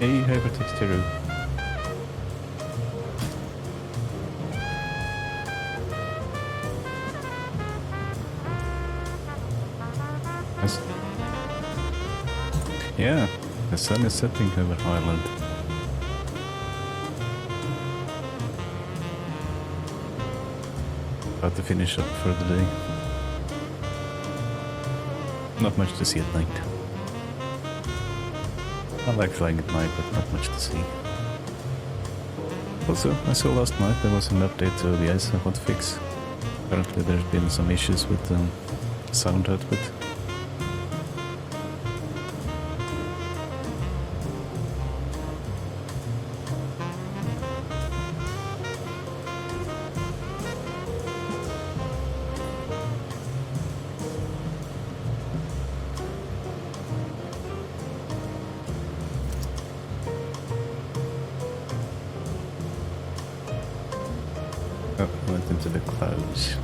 Hej hypertext hero. Yeah, the sun is setting over Ireland. About to finish up for the day. Not much to see at night. I like flying at night, but not much to see. Also, I saw last night there was an update to the ISO hotfix. Apparently there's been some issues with sound output. Oh, I went into the clouds.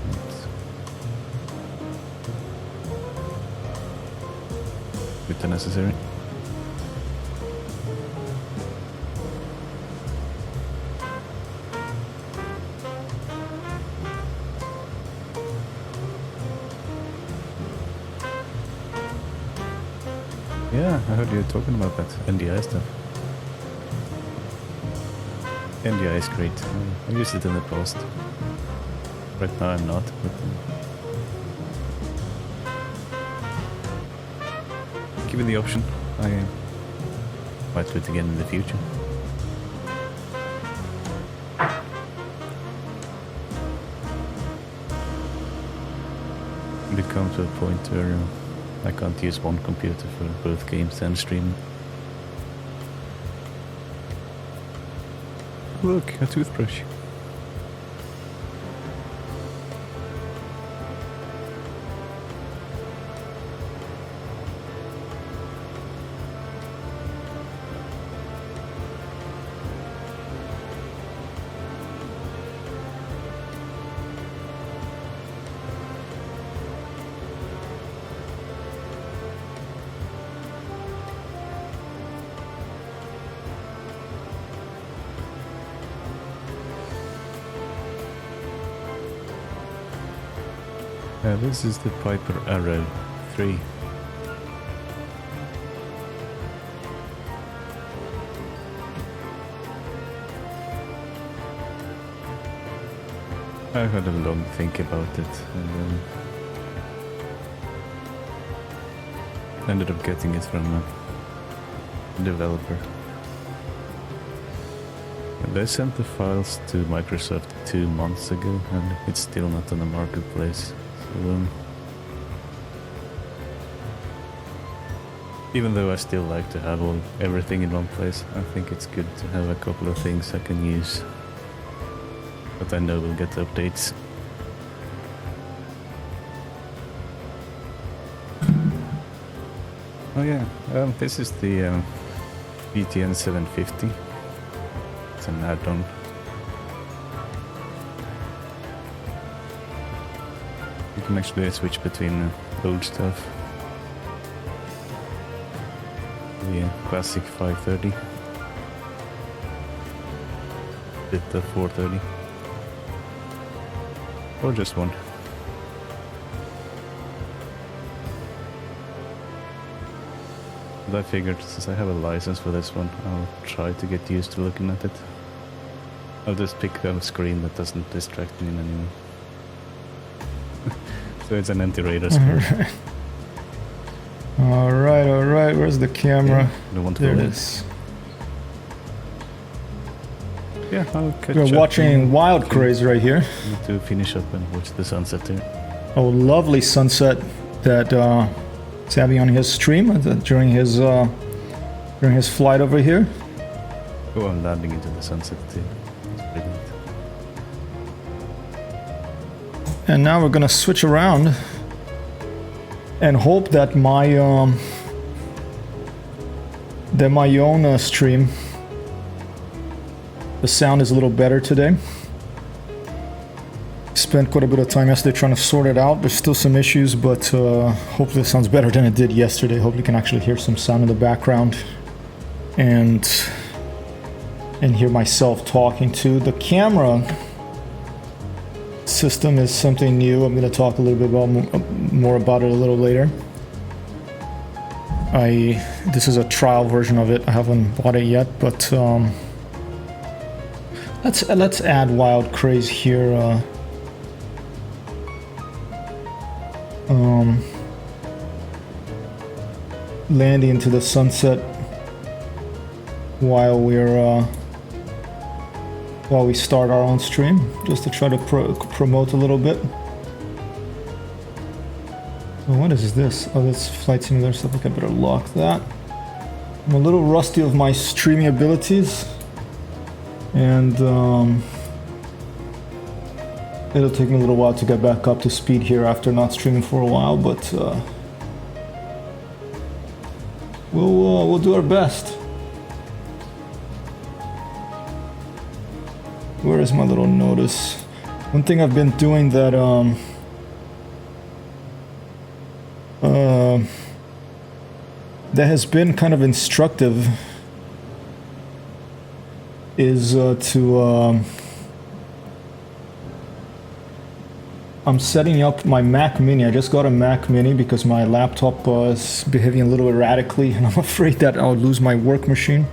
Bit unnecessary. Yeah, I heard you talking about that NDI stuff. NDI is great. I used it in the past. Right now I'm not, but given the option, I might do it again in the future. It come to a point where I can't use one computer for both games and streaming. Look, a toothbrush. This is the Piper Arrow 3. I had a long think about it and then ended up getting it from a developer. And I sent the files to Microsoft 2 months ago and it's still not on the marketplace. Even though I still like to have everything in one place, I think it's good to have a couple of things I can use that I know will get updates. Oh yeah, this is the BTN 750. It's an add-on. You can actually switch between old stuff. The classic 530. With the 430. Or just one. But I figured since I have a license for this one, I'll try to get used to looking at it. I'll just pick a screen that doesn't distract me in any way. So it's an anti-radar screen. Alright, where's the camera? Yeah, there it is. Yeah, I'll catch We're watching Wild Craze right here. Need to finish up and watch the sunset here. Oh, lovely sunset that he's having on his stream during his flight over here. Oh, I'm landing into the sunset too. It's brilliant. And now we're gonna switch around and hope that my own stream, the sound is a little better today. Spent quite a bit of time yesterday trying to sort it out. There's still some issues, but hopefully it sounds better than it did yesterday. Hopefully you can actually hear some sound in the background. and hear myself talking too. The camera system is something new. I'm going to talk a little bit more about it a little later. This is a trial version of it. I haven't bought it yet, but let's add Wild Craze here. Landing into the sunset while we start our own stream, just to try to promote a little bit. So what is this? Oh, that's flight simulator stuff. Okay, I better lock that. I'm a little rusty of my streaming abilities, and it'll take me a little while to get back up to speed here after not streaming for a while, but we'll do our best. Where is my little notice? One thing I've been doing that that has been kind of instructive is I'm setting up my Mac Mini. I just got a Mac Mini because my laptop is behaving a little erratically, and I'm afraid that I'll lose my work machine.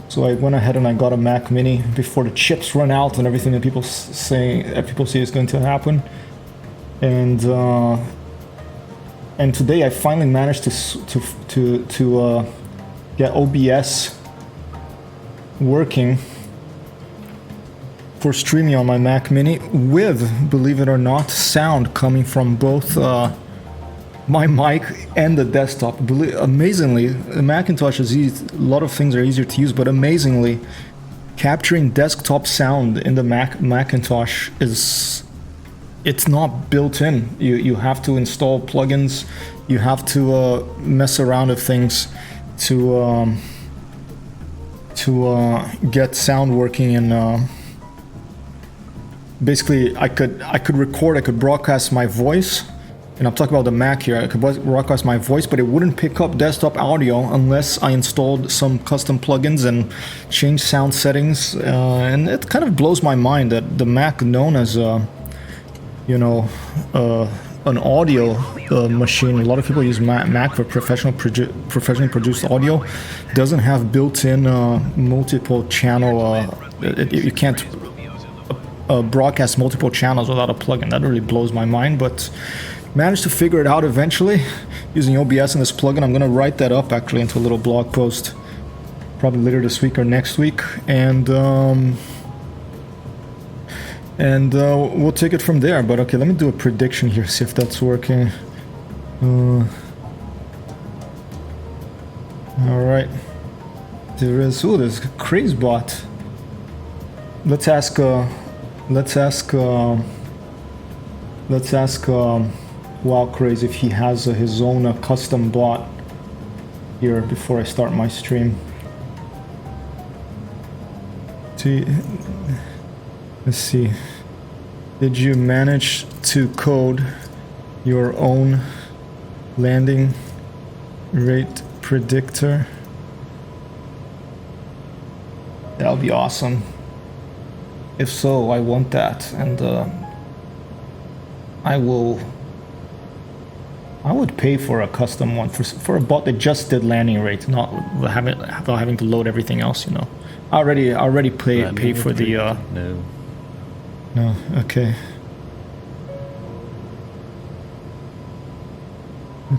So I went ahead and I got a Mac Mini before the chips run out and everything that people say is going to happen. And today I finally managed to get OBS working for streaming on my Mac Mini with, believe it or not, sound coming from both my mic and the desktop. Amazingly, the Macintosh is easy. A lot of things are easier to use, but amazingly, capturing desktop sound in the Macintosh it's not built in. You have to install plugins. You have to mess around with things to get sound working. And basically, I could broadcast my voice. And I'm talking about the Mac here. I could broadcast my voice, but it wouldn't pick up desktop audio unless I installed some custom plugins and changed sound settings. And it kind of blows my mind that the Mac, known as an audio machine, a lot of people use Mac for professionally produced audio, doesn't have built-in multiple channel. You can't broadcast multiple channels without a plugin. That really blows my mind, but managed to figure it out eventually using OBS and this plugin. I'm going to write that up actually into a little blog post probably later this week or next week, and we'll take it from there. But okay, let me do a prediction here, see if that's working. Alright, there's a craze bot. Let's ask Wild Craze if he has his own custom bot here before I start my stream. Let's see. Did you manage to code your own landing rate predictor? That'll be awesome. If so, I want that, and I would pay for a custom one for a bot that just did landing rate, not having to load everything else. I already pay for the. No. Okay.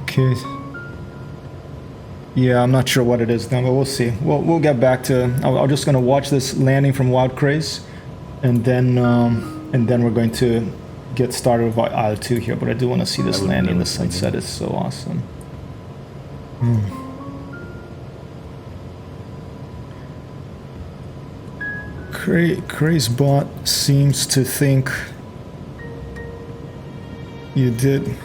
Okay. Yeah, I'm not sure what it is now, but we'll see. We'll get back to. I'm just gonna watch this landing from Wild Craze, and then we're going to get started with IL-2 here, but I do want to see this landing in the sunset. It's so awesome. CrazeBot seems to think you did.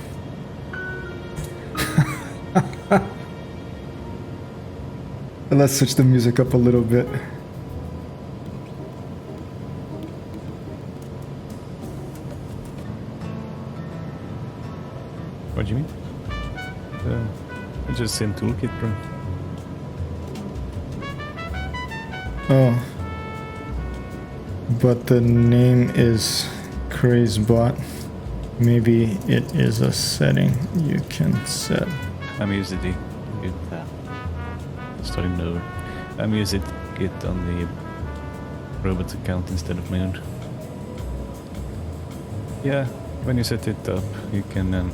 Let's switch the music up a little bit. What do you mean? I just sent toolkit, bro. Oh. But the name is CrazeBot. Maybe it is a setting you can set. I'm using the Git. Starting over. I'm using Git on the robot account instead of my own. Yeah, when you set it up, you can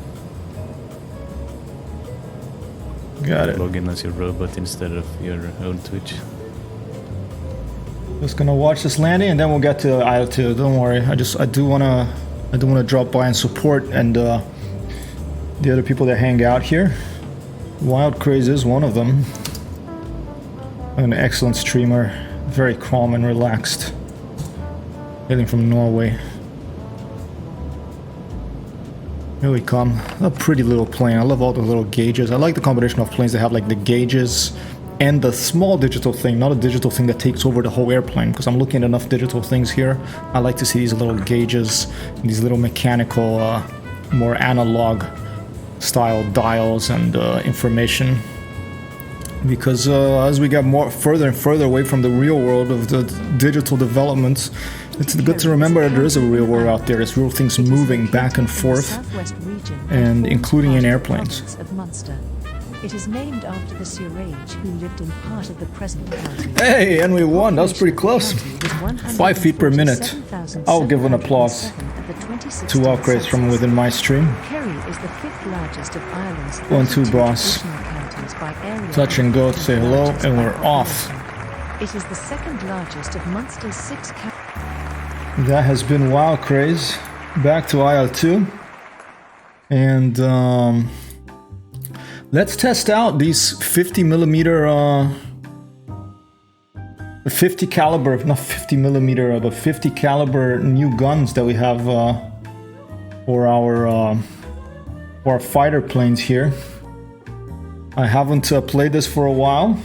Got it. log in as your robot instead of your own Twitch. Just gonna watch this landing and then we'll get to IL-2. Don't worry. I do wanna drop by and support and the other people that hang out here. Wild Craze is one of them. An excellent streamer, very calm and relaxed. Hailing from Norway. Here we come. A pretty little plane. I love all the little gauges. I like the combination of planes that have like the gauges and the small digital thing, not a digital thing that takes over the whole airplane, because I'm looking at enough digital things here. I like to see these little gauges, these little mechanical, more analog style dials and information. Because as we get further and further away from the real world of the digital developments, it's good to remember that there is a real world out there. There's real things moving back and forth, and including in airplanes. It is named after the Suraj who lived in part of the present county. Hey, and we won. That was pretty close. 5 feet per minute. I'll give an applause to Walkers from within my stream. Kerry is the 5th largest of Ireland's 1-2 boss. counties by area. Touch and go, say hello, and we're off. It is the 2nd largest of Munster's 6 counties. That has been Wild Craze. Back to IL-2. And let's test out these 50 millimeter 50 caliber, not 50 millimeter, but 50 caliber new guns that we have for our fighter planes here. I haven't played this for a while,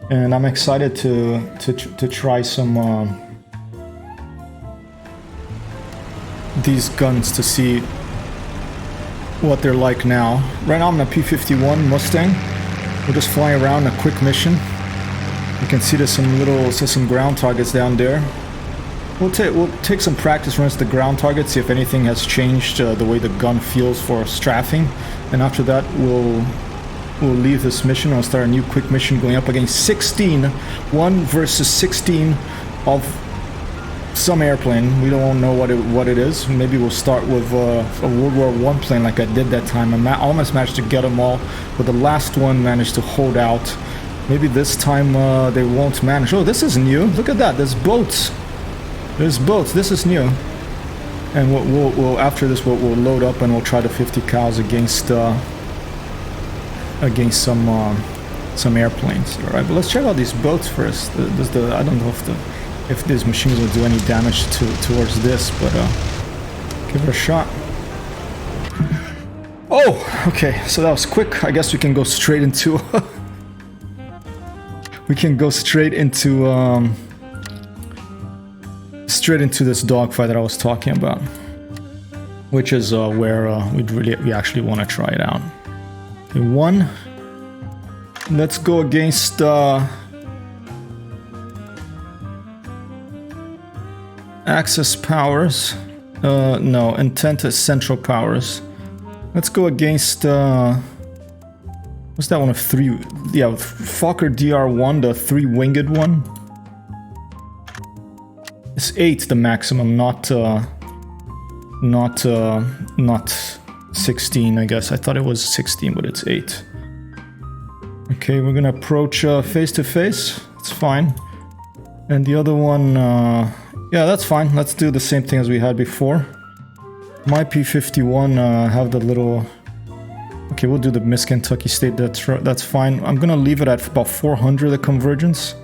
and I'm excited to try some these guns to see what they're like now. Right now I'm in a P-51 Mustang. We're just flying around a quick mission. You can see there's some ground targets down there. We'll take some practice runs to the ground target, see if anything has changed the way the gun feels for strafing, and after that we'll leave this mission. I'll start a new quick mission going up against 1 versus 16 of some airplane. We don't know what it is. Maybe we'll start with a World War I plane like I did that time. I almost managed to get them all, but the last one managed to hold out. Maybe this time they won't manage. Oh, this is new. Look at that. There's boats. There's boats. This is new. And we'll after this we'll load up and we'll try the 50 cals against some airplanes. All right, but let's check out these boats first. I don't know if these machines will do any damage towards this, but give it a shot. Oh, okay, so that was quick. I guess we can go straight into straight into this dogfight that I was talking about, which is where we actually want to try it out. Okay, 1. Let's go against Access powers. No, intent is central powers. Let's go against what's that one of 3? Yeah, Fokker DR1, the 3-winged one. It's 8 the maximum, not 16, I guess. I thought it was 16, but it's 8. Okay, we're gonna approach face to face. It's fine. And the other one, yeah, that's fine. Let's do the same thing as we had before. My P-51 have the little... Okay, we'll do the Miss Kentucky State. That's fine. I'm gonna leave it at about 400, the convergence.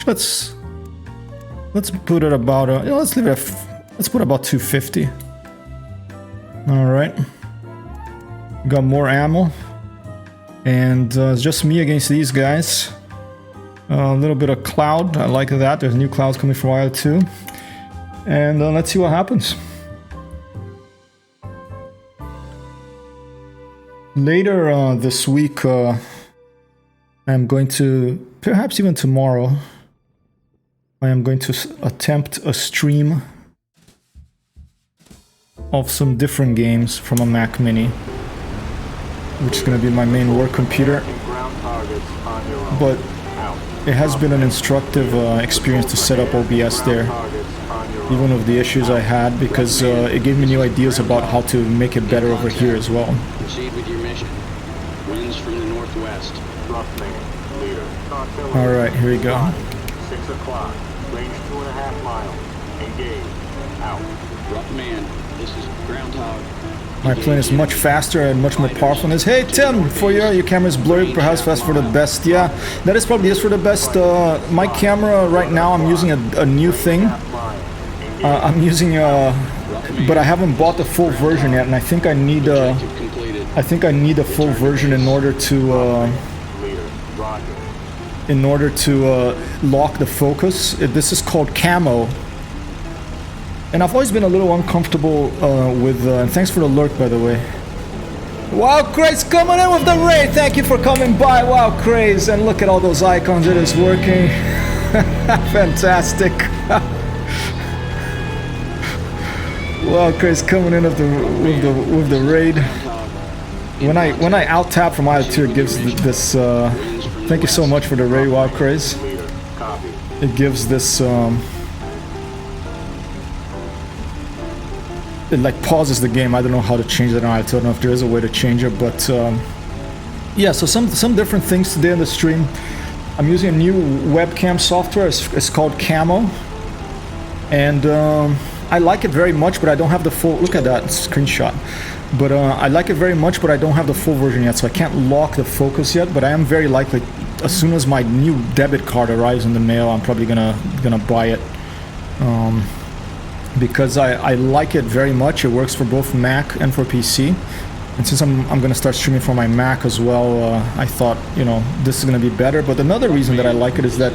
Let's put it about... let's leave it at... Let's put about 250. Alright. Got more ammo. And it's just me against these guys. A little bit of cloud. I like that. There's new clouds coming from IL-2. And let's see what happens. Later this week, I'm going to, perhaps even tomorrow, I am going to attempt a stream of some different games from a Mac Mini, which is going to be my main work computer. But it has been an instructive experience to set up OBS there, even with the issues I had, because it gave me new ideas about how to make it better over here as well. Proceed with your mission. Winds from the northwest. Alright, here we go. 6 o'clock. Range 2.5 miles. Engage. Out. Rough man, this is Groundhog. My plane is much faster and much more powerful than this. Hey Tim, for your camera is blurry, perhaps fast for the best. Yeah, that is probably for the best. My camera right now, I'm using a new thing. I'm using but I haven't bought the full version yet, and I think I need a full version in order to lock the focus. This is called Camo. And I've always been a little uncomfortable with... and thanks for the alert, by the way. Wow, Craze coming in with the raid! Thank you for coming by, wow, Craze! And look at all those icons, it is working. Fantastic. Wow, Craze coming in with the raid. When I out-tap from IL-2, it gives this... thank you so much for the raid, wow, Craze. It gives this... it like pauses the game. I don't know how to change that on IL-2. I don't know if there is a way to change it, but yeah, so some different things today in the stream. I'm using a new webcam software. It's called Camo, and I like it very much, but I don't have the full... Look at that screenshot. But I like it very much, but I don't have the full version yet, so I can't lock the focus yet. But I am very likely, as soon as my new debit card arrives in the mail, I'm probably gonna buy it. Because I like it very much. It works for both Mac and for PC. And since I'm going to start streaming for my Mac as well, I thought, you know, this is going to be better. But another reason that I like it is that,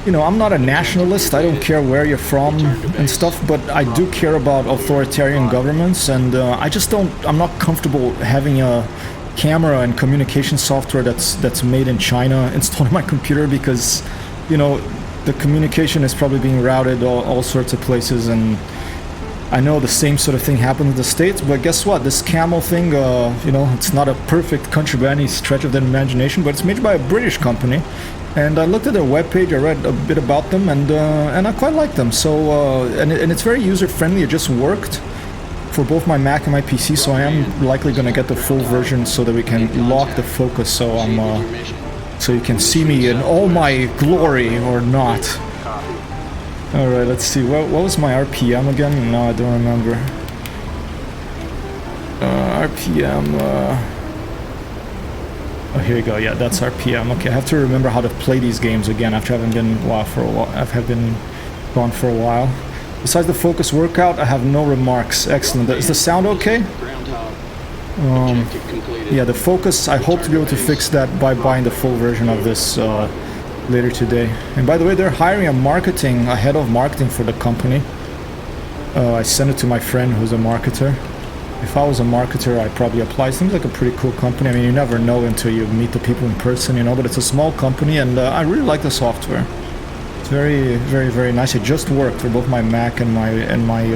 you know, I'm not a nationalist. I don't care where you're from and stuff, but I do care about authoritarian governments. And I'm not comfortable having a camera and communication software that's made in China installed on my computer, because, you know, the communication is probably being routed all sorts of places, and I know the same sort of thing happened in the States, but guess what? This Camel thing, you know, it's not a perfect country by any stretch of the imagination, but it's made by a British company, and I looked at their webpage, I read a bit about them, and I quite like them. So, and it's very user-friendly. It just worked for both my Mac and my PC, so I am likely going to get the full version so that we can lock the focus, so so you can see me in all my glory, or not. Alright, let's see. What was my RPM again? No, I don't remember. RPM... Oh, here you go. Yeah, that's RPM. Okay, I have to remember how to play these games again after I haven't been gone for a while. Besides the focus workout, I have no remarks. Excellent. Is the sound okay? Yeah, the focus, I hope to be able to fix that by buying the full version of this later today. And by the way, they're hiring a head of marketing for the company. I sent it to my friend who's a marketer. If I was a marketer, I'd probably apply. It seems like a pretty cool company. I mean, you never know until you meet the people in person, you know, but it's a small company, and I really like the software. It's very, very, very nice. It just worked for both my Mac and my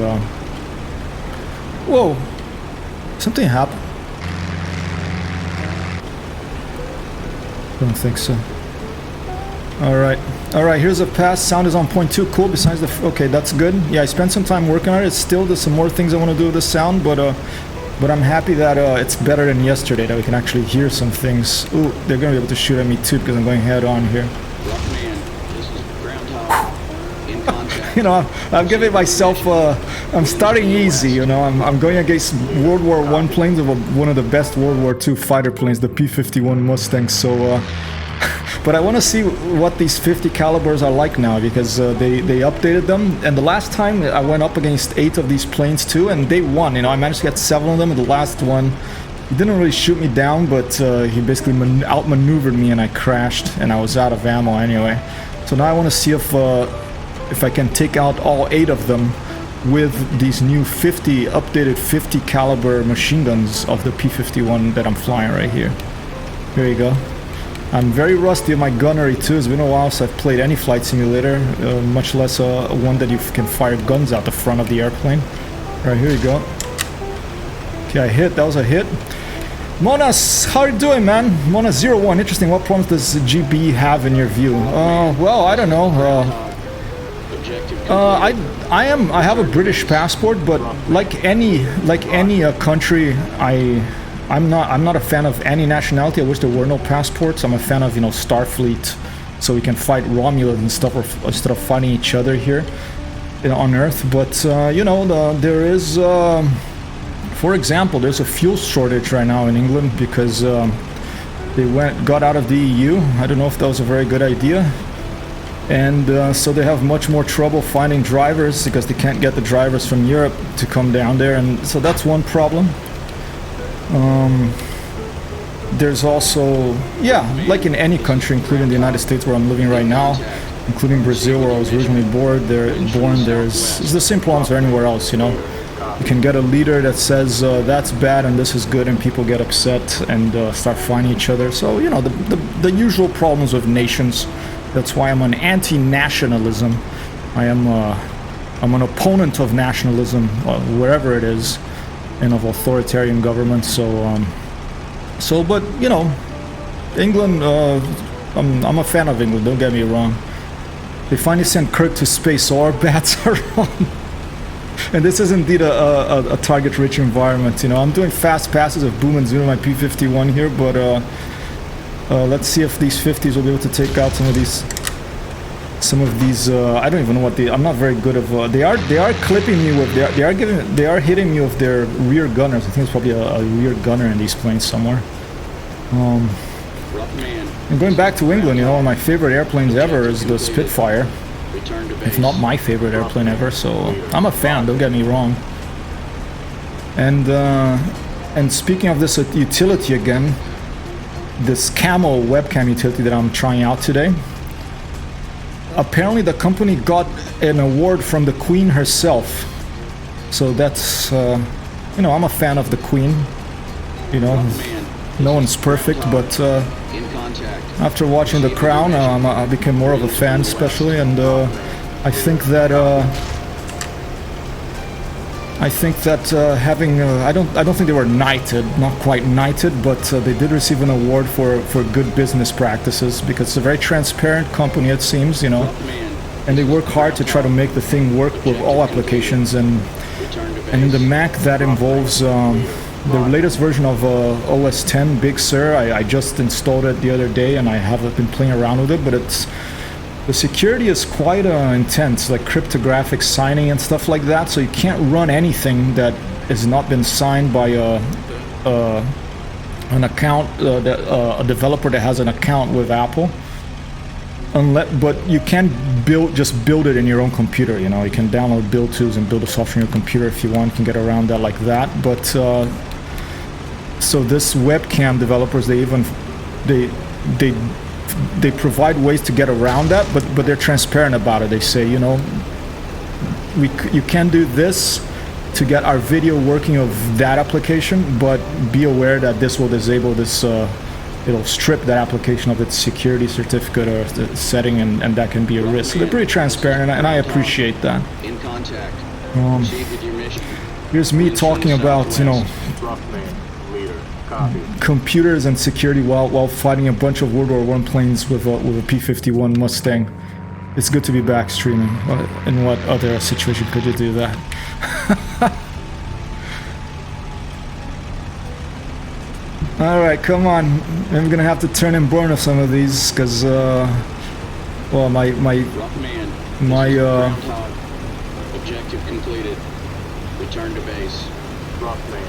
Whoa! Something happened. Don't think so. Alright, here's a pass. Sound is on point 2. Cool. Besides the... Okay, that's good. Yeah, I spent some time working on it. There's some more things I want to do with the sound, but I'm happy that it's better than yesterday, that we can actually hear some things. Ooh, they're going to be able to shoot at me too, because I'm going head on here. You know, I'm giving myself... I'm starting easy, you know. I'm going against World War I planes of one of the best World War II fighter planes, the P-51 Mustangs, so... But I want to see what these 50 calibers are like now, because they updated them, and the last time I went up against 8 of these planes too, and they won. You know, I managed to get 7 of them, and the last one, he didn't really shoot me down, but he basically outmaneuvered me, and I crashed, and I was out of ammo anyway. So now I want to see if I can take out all 8 of them with these new updated 50 caliber machine guns of the P-51 that I'm flying right here. Here you go. I'm very rusty on my gunnery too. It's been a while since I've played any flight simulator, much less one that you can fire guns out the front of the airplane. Alright, here you go. Okay, I hit. That was a hit. Monas, how are you doing, man? Mona01, interesting. What problems does GB have in your view? Well, I don't know. I have a British passport, but like any country, I'm not a fan of any nationality. I wish there were no passports. I'm a fan of, you know, Starfleet, so we can fight Romulans and stuff instead of fighting each other here, you know, on Earth. But you know, there is, for example, there's a fuel shortage right now in England because they got out of the EU. I don't know if that was a very good idea. And so they have much more trouble finding drivers because they can't get the drivers from Europe to come down there, and so that's one problem. There's also, yeah, like in any country, including the United States where I'm living right now, including Brazil where I was originally born, there's the same problems anywhere else, you know. You can get a leader that says that's bad and this is good, and people get upset and start fighting each other. So, you know, the usual problems of nations. That's why I'm an anti-nationalism. I'm an opponent of nationalism, wherever it is, and of authoritarian government. So, but you know, England. I'm a fan of England. Don't get me wrong. They finally sent Kirk to space. All our bats are wrong. And this is indeed a target-rich environment. You know, I'm doing fast passes of boom and zoom in my P-51 here, but let's see if these 50s will be able to take out some of these. I don't even know what I'm not very good of. They are clipping me with. They are hitting me with their rear gunners. I think it's probably a rear gunner in these planes somewhere. And going back to England, you know, one of my favorite airplanes ever is the Spitfire. If not my favorite airplane ever, so I'm a fan, don't get me wrong. And speaking of this utility again, this Camel webcam utility that I'm trying out today, apparently the company got an award from the Queen herself. So that's, you know, I'm a fan of the Queen. You know, no one's perfect, but after watching The Crown, I became more of a fan, especially, and I think that having I don't think they were knighted, not quite knighted, but they did receive an award for good business practices, because it's a very transparent company, it seems, you know, and they work hard to try to make the thing work with all applications, and in the Mac that involves the latest version of OS 10 Big Sur. I just installed it the other day and I haven't been playing around with it, but the security is quite intense, like cryptographic signing and stuff like that, so you can't run anything that has not been signed by an account, a developer that has an account with Apple. But you can just build it in your own computer, you know. You can download build tools and build a software in your computer if you want. You can get around that like that, but so this webcam developers, they provide ways to get around that, but they're transparent about it. They say, you know, you can do this to get our video working of that application, but be aware that this will disable this, it'll strip that application of its security certificate or the setting, and that can be a risk. So they're pretty transparent, and I appreciate that. Here's me talking about, you know, computers and security while fighting a bunch of World War I planes with a P-51 Mustang. It's good to be back streaming. In what other situation could you do that? Alright, come on. I'm gonna have to turn and burn off some of these, because, well, my objective completed. Return to base. Roughman,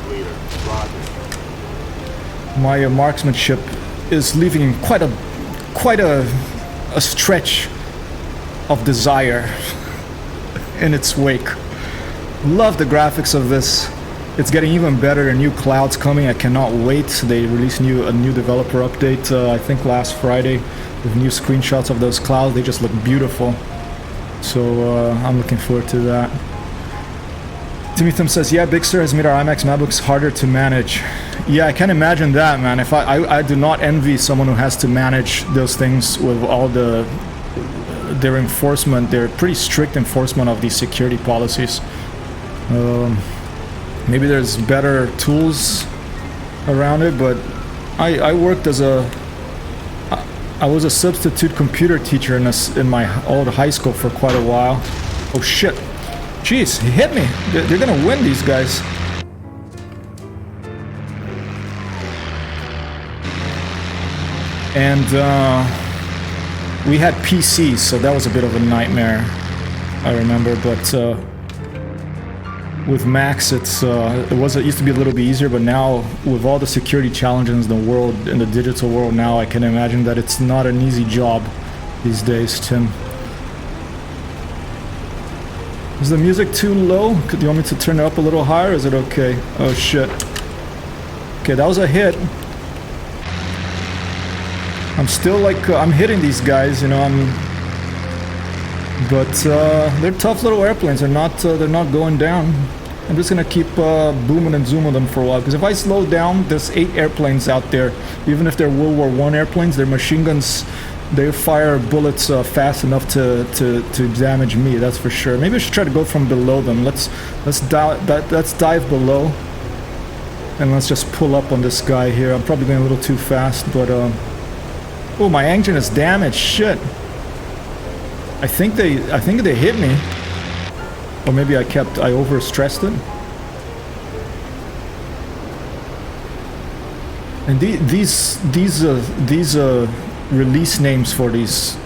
leader, roger. My marksmanship is leaving quite a stretch of desire in its wake. Love the graphics of this. It's getting even better. There are new clouds coming. I cannot wait. They released a new developer update, I think last Friday, with new screenshots of those clouds. They just look beautiful. So I'm looking forward to that. Timothy says, yeah, Big Sur has made our IMAX MacBooks harder to manage. Yeah, I can imagine that, man. If I do not envy someone who has to manage those things with all their enforcement, their pretty strict enforcement of these security policies. Maybe there's better tools around it, but I worked as I was a substitute computer teacher in my old high school for quite a while. Oh shit. Jeez, he hit me. They're gonna win, these guys. And we had PCs, so that was a bit of a nightmare, I remember. But with Macs, it used to be a little bit easier, but now with all the security challenges in the world, in the digital world now, I can imagine that it's not an easy job these days, Tim. Is the music too low? Do you want me to turn it up a little higher? Is it okay? Oh shit. Okay, that was a hit. I'm still like, I'm hitting these guys, you know, but they're tough little airplanes. They're not going down. I'm just gonna keep booming and zooming them for a while, because if I slow down, there's 8 airplanes out there. Even if they're World War I airplanes, their machine guns, they fire bullets fast enough to damage me, that's for sure. Maybe I should try to go from below them. Let's dive below, and let's just pull up on this guy here. I'm probably going a little too fast, but oh, my engine is damaged. Shit. I think they hit me, or maybe I overstressed it. And these release names for these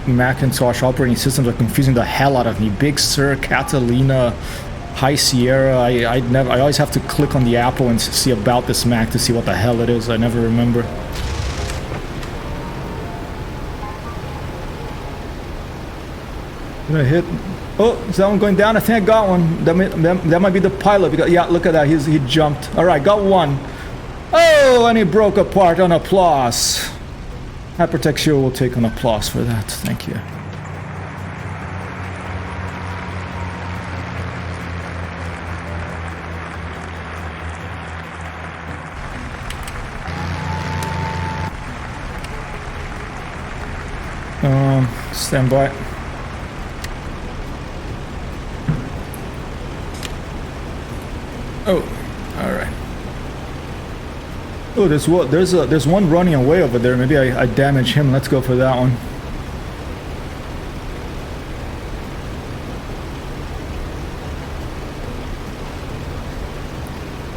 Macintosh operating systems are confusing the hell out of me. Big Sur, Catalina, High Sierra. I always have to click on the Apple and see about this Mac to see what the hell it is. I never remember. Gonna hit. Oh, is that one going down? I think I got one. That might be the pilot. Because, yeah, look at that. He jumped. All right, got one. Oh, and he broke apart on applause. Hypertext Hero will take an applause for that. Thank you. Stand by. Oh, all right. Oh, there's one running away over there. Maybe I damage him. Let's go for that one.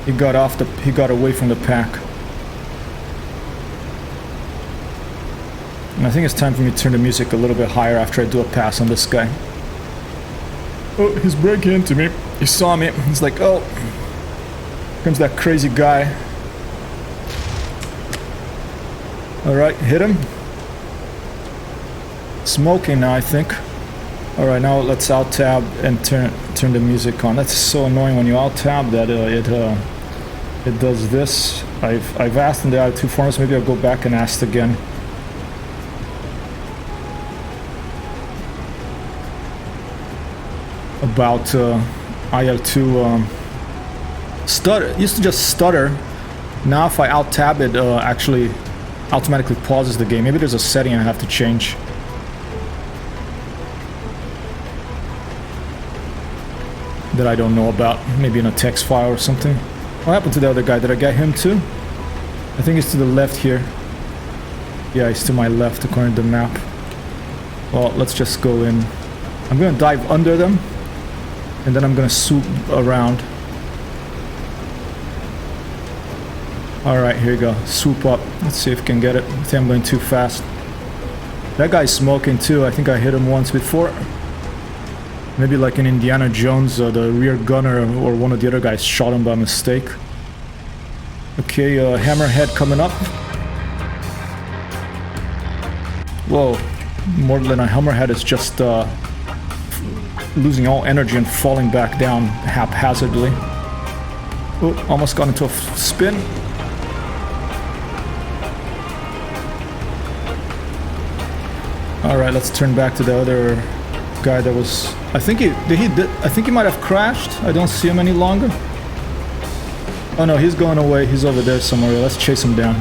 He got away from the pack. And I think it's time for me to turn the music a little bit higher after I do a pass on this guy. Oh, he's breaking into me. He saw me. He's like, oh, here comes that crazy guy. Alright, hit him. Smoking now, I think. Alright, now let's alt-tab and turn the music on. That's so annoying when you alt-tab that it does this. I've asked in the IL-2 forums, maybe I'll go back and ask again. About IL-2 stutter. It used to just stutter. Now if I alt-tab it, actually automatically pauses the game. Maybe there's a setting I have to change. That I don't know about. Maybe in a text file or something. What happened to the other guy? Did I get him too? I think he's to the left here. Yeah, he's to my left according to the map. Well, let's just go in. I'm gonna dive under them, and then I'm gonna swoop around. Alright, here you go. Swoop up. Let's see if we can get it. I think I'm going too fast. That guy's smoking too. I think I hit him once before. Maybe like in Indiana Jones, the rear gunner or one of the other guys shot him by mistake. Okay, hammerhead coming up. Whoa. More than a hammerhead, is just losing all energy and falling back down haphazardly. Oh, almost got into a spin. Alright, let's turn back to the other guy that was I think I think he might have crashed. I don't see him any longer. Oh no, he's going away. He's over there somewhere. Let's chase him down.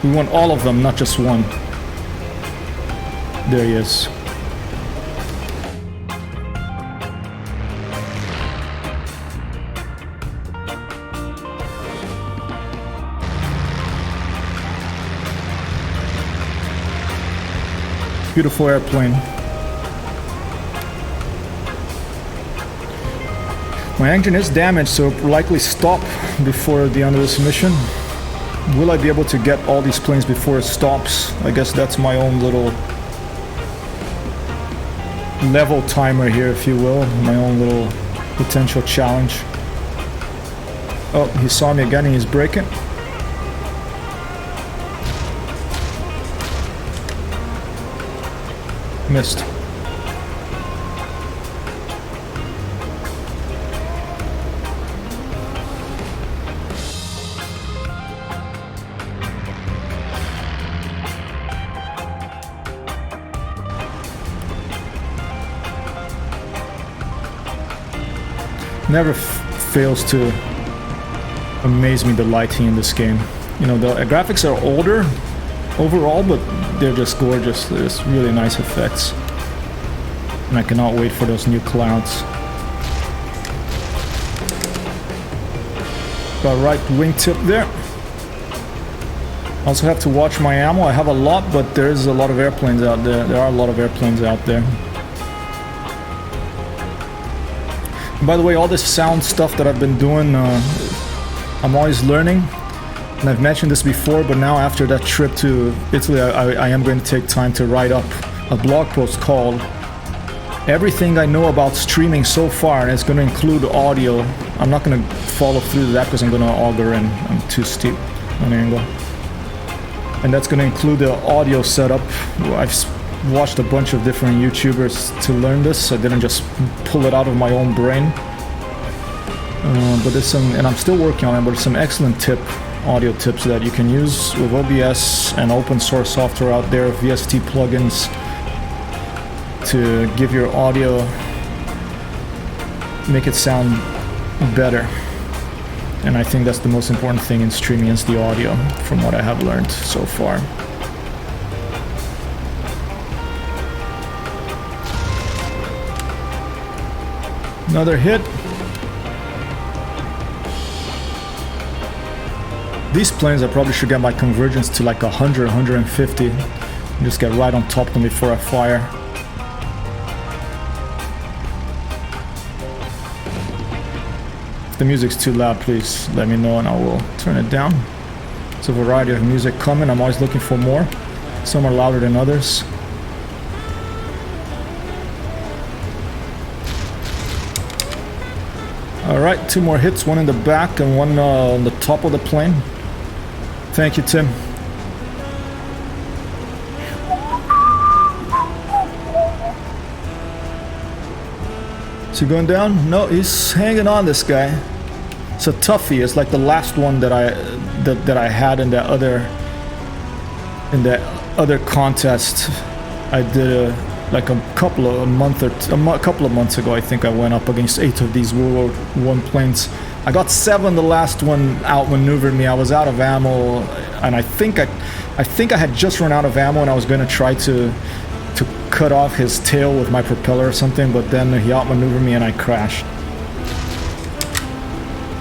We want all of them, not just one. There he is. Beautiful airplane. My engine is damaged, so it'll likely stop before the end of this mission. Will I be able to get all these planes before it stops? I guess that's my own little level timer here, if you will. My own little potential challenge. Oh, he saw me again and he's braking. Missed. Never fails to amaze me, the lighting in this game. You know, the graphics are older overall, but they're just gorgeous. There's really nice effects. And I cannot wait for those new clouds. Got right wingtip there. Also have to watch my ammo. I have a lot, but there is a lot of airplanes out there. There are a lot of airplanes out there. By the way, all this sound stuff that I've been doing, I'm always learning. And I've mentioned this before, but now after that trip to Italy, I am going to take time to write up a blog post called Everything I Know About Streaming So Far, and it's going to include audio. I'm not going to follow through to that because I'm going to auger in. I'm too steep on angle. And that's going to include the audio setup. I've watched a bunch of different YouTubers to learn this. I didn't just pull it out of my own brain. But there's some, and I'm still working on it, but there's some excellent audio tips that you can use with OBS and open source software out there, VST plugins, to give your audio, make it sound better. And I think that's the most important thing in streaming is the audio, from what I have learned so far. Another hit. These planes, I probably should get my convergence to like 100, 150. And just get right on top of them before I fire. If the music's too loud, please let me know and I will turn it down. There's a variety of music coming. I'm always looking for more. Some are louder than others. Alright, 2 more hits, one in the back and one on the top of the plane. Thank you, Tim. Is he going down? No, he's hanging on, this guy. It's a toughie. It's like the last one that I had in that other contest. I did like a couple of months ago. I think I went up against 8 of these World War I planes. I got 7. The last one outmaneuvered me. I was out of ammo, and I think I had just run out of ammo, and I was going to try to cut off his tail with my propeller or something, but then he outmaneuvered me and I crashed.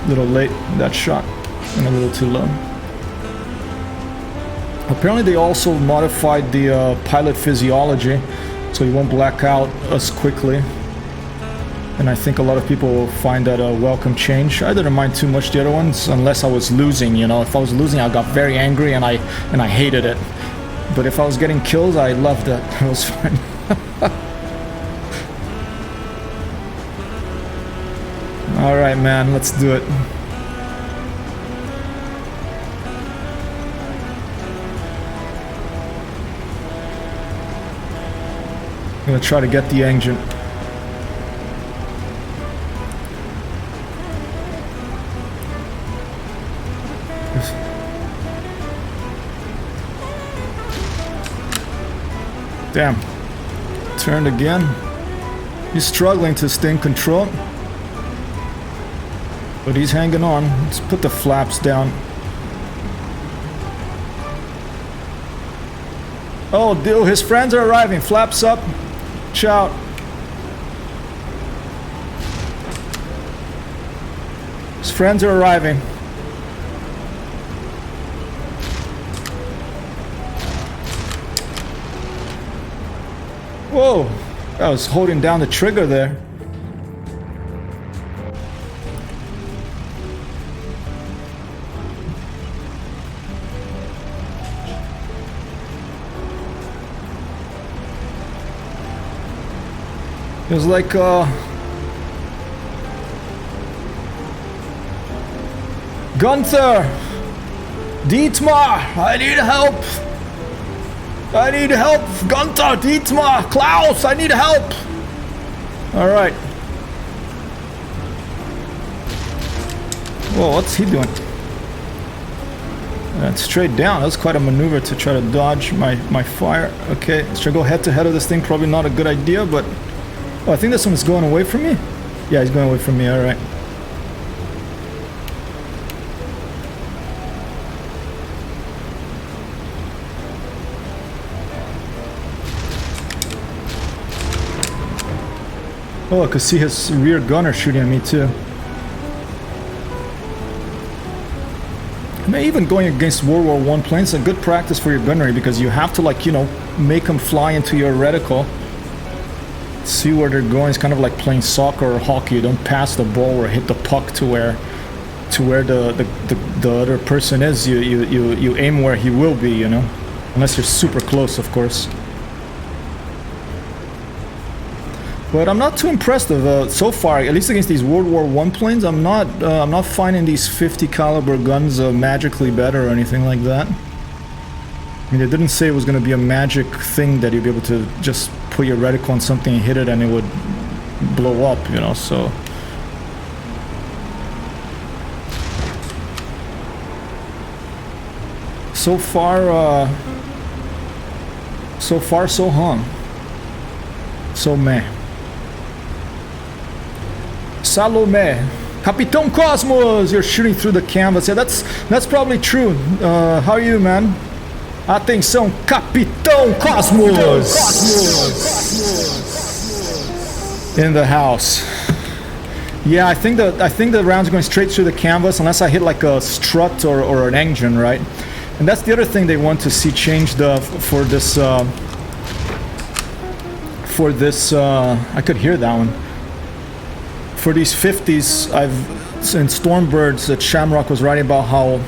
A little late, that shot, and a little too low. Apparently they also modified the pilot physiology, so you won't black out as quickly. And I think a lot of people will find that a welcome change. I didn't mind too much the other ones, unless I was losing, you know. If I was losing, I got very angry and I hated it. But if I was getting kills, I loved it. It was fun. Alright, man, let's do it. I'm gonna try to get the engine. Damn. Turned again. He's struggling to stay in control. But he's hanging on. Let's put the flaps down. Oh, dude, his friends are arriving. Flaps up. Ciao. His friends are arriving. Whoa, I was holding down the trigger there. It was like, Gunther! Dietmar! I need help! I need help! Gunther! Dietmar! Klaus! I need help! Alright. Whoa, what's he doing? That's straight down. That's quite a maneuver to try to dodge my fire. Okay, should I go head to head with this thing? Probably not a good idea, but... Oh, I think this one's going away from me. Yeah, he's going away from me, alright. Oh, I could see his rear gunner shooting at me too. I mean, even going against World War I planes is a good practice for your gunnery because you have to, like, you know, make them fly into your reticle. See where they're going. It's kind of like playing soccer or hockey. You don't pass the ball or hit the puck to where the other person is. You aim where he will be, you know, unless you're super close, of course. But I'm not too impressed with so far, at least against these World War I planes. I'm not finding these 50 caliber guns magically better or anything like that. I mean, they didn't say it was going to be a magic thing that you'd be able to just put your reticle on something and hit it and it would blow up, you know, so... So far, so hung. So meh. Salome. Capitão Cosmos! You're shooting through the canvas. Yeah, that's probably true. How are you, man? Atenção, Capitão Cosmos! In the house. Yeah, I think the round's going straight through the canvas unless I hit like a strut or an engine, right? And that's the other thing they want to see changed for this. I could hear that one. For these 50s, in Stormbirds, that Shamrock was writing about how,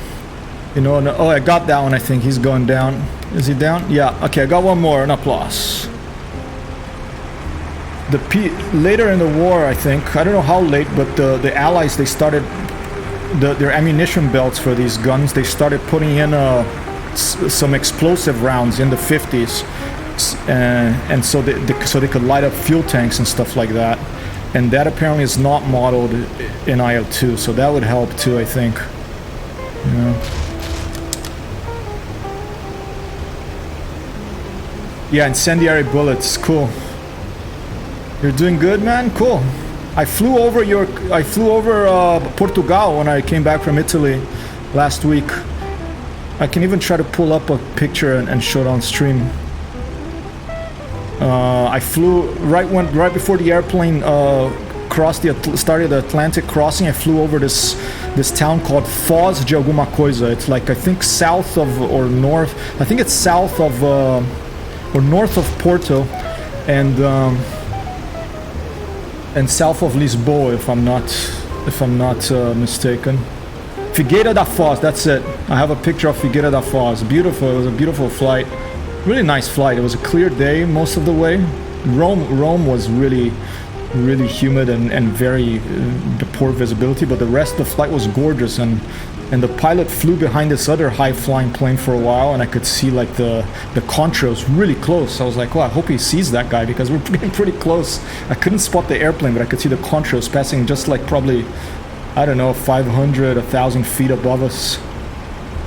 you know, oh, I got that one, I think. He's going down. Is he down? Yeah, okay, I got one more, an applause. Later in the war, I think, I don't know how late, but the Allies, they started, their ammunition belts for these guns, they started putting in some explosive rounds in the 50s. And so they could light up fuel tanks and stuff like that. And that apparently is not modeled in IL-2, so that would help too, I think. Yeah, incendiary bullets, cool. You're doing good, man? Cool. I flew over Portugal when I came back from Italy last week. I can even try to pull up a picture and show it on stream. I flew right before the airplane started the Atlantic crossing. I flew over this town called Foz de Alguma Coisa. It's like, I think south of or north. I think it's south of or north of Porto, and south of Lisboa, if I'm not mistaken. Figueira da Foz. That's it. I have a picture of Figueira da Foz. Beautiful. It was a beautiful flight. Really nice flight. It was a clear day most of the way. Rome was really humid and very poor visibility, but the rest of the flight was gorgeous, and the pilot flew behind this other high-flying plane for a while, and I could see like the contrails really close. I was like, well, I hope he sees that guy, because we're getting pretty close. I couldn't spot the airplane, but I could see the contrails passing just like probably, I don't know, 500, 1,000 feet above us.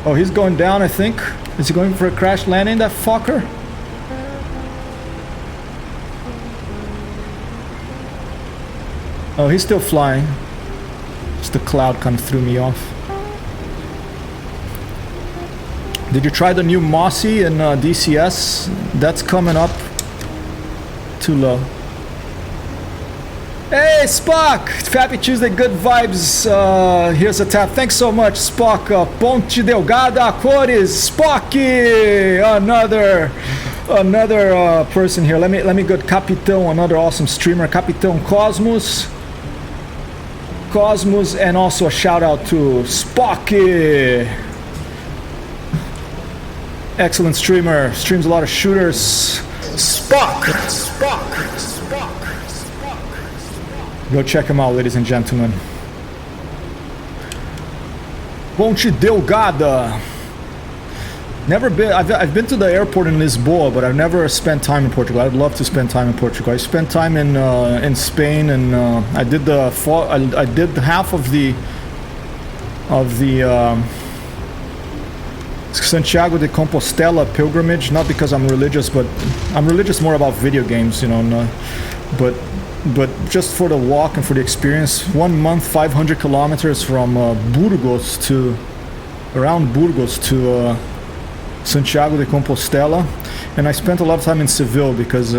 Oh, he's going down, I think. Is he going for a crash landing, that fucker? Oh, he's still flying. Just the cloud kind of threw me off. Did you try the new Mossy in DCS? That's coming up. Too low. Hey, Spock! Happy Tuesday, good vibes. Here's a tap. Thanks so much, Spock. Ponte Delgada, Cores, Spock! Another person here. Let me go. Capitão, another awesome streamer. Capitão Cosmos. And also a shout out to Spock! Excellent streamer. Streams a lot of shooters. Spock! Go check him out, ladies and gentlemen. Ponte Delgada. Never been. I've been to the airport in Lisboa, but I've never spent time in Portugal. I'd love to spend time in Portugal. I spent time in Spain, and I did half of the Santiago de Compostela pilgrimage. Not because I'm religious, but I'm religious more about video games, you know. But just for the walk and for the experience. 1 month, 500 kilometers from Burgos to Santiago de Compostela, and I spent a lot of time in Seville because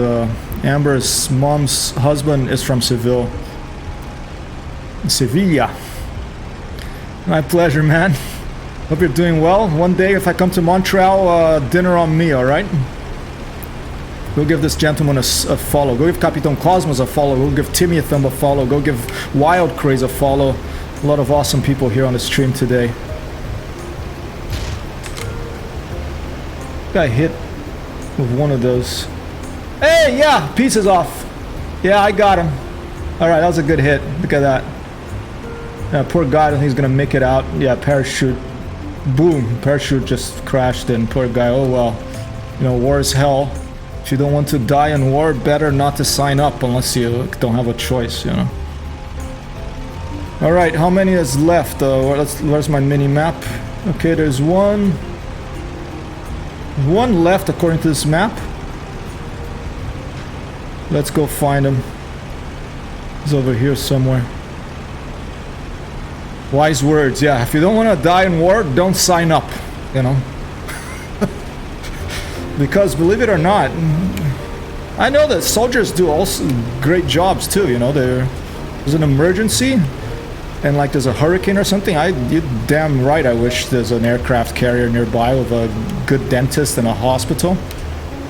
Amber's mom's husband is from Seville. Sevilla. My pleasure, man. Hope you're doing well. One day, if I come to Montreal, dinner on me, alright? Go give this gentleman a follow. Go give Capitão Cosmos a follow. Go give Timmy a thumb a follow. Go give Wild Craze a follow. A lot of awesome people here on the stream today. Got hit with one of those. Hey, yeah, pieces off. Yeah, I got him. Alright, that was a good hit. Look at that. Yeah, poor guy, I don't think he's gonna make it out. Yeah, parachute. Boom, parachute just crashed in. Poor guy, oh well. You know, war is hell. If you don't want to die in war, better not to sign up unless you don't have a choice, you know. Alright, how many is left? Where's my mini map? Okay, there's one left according to this map. Let's go find him. He's over here somewhere. Wise words, yeah. If you don't want to die in war, don't sign up, you know. Because believe it or not, I know that soldiers do also great jobs too, you know. There's an emergency and like there's a hurricane or something, you're damn right I wish there's an aircraft carrier nearby with a good dentist and a hospital.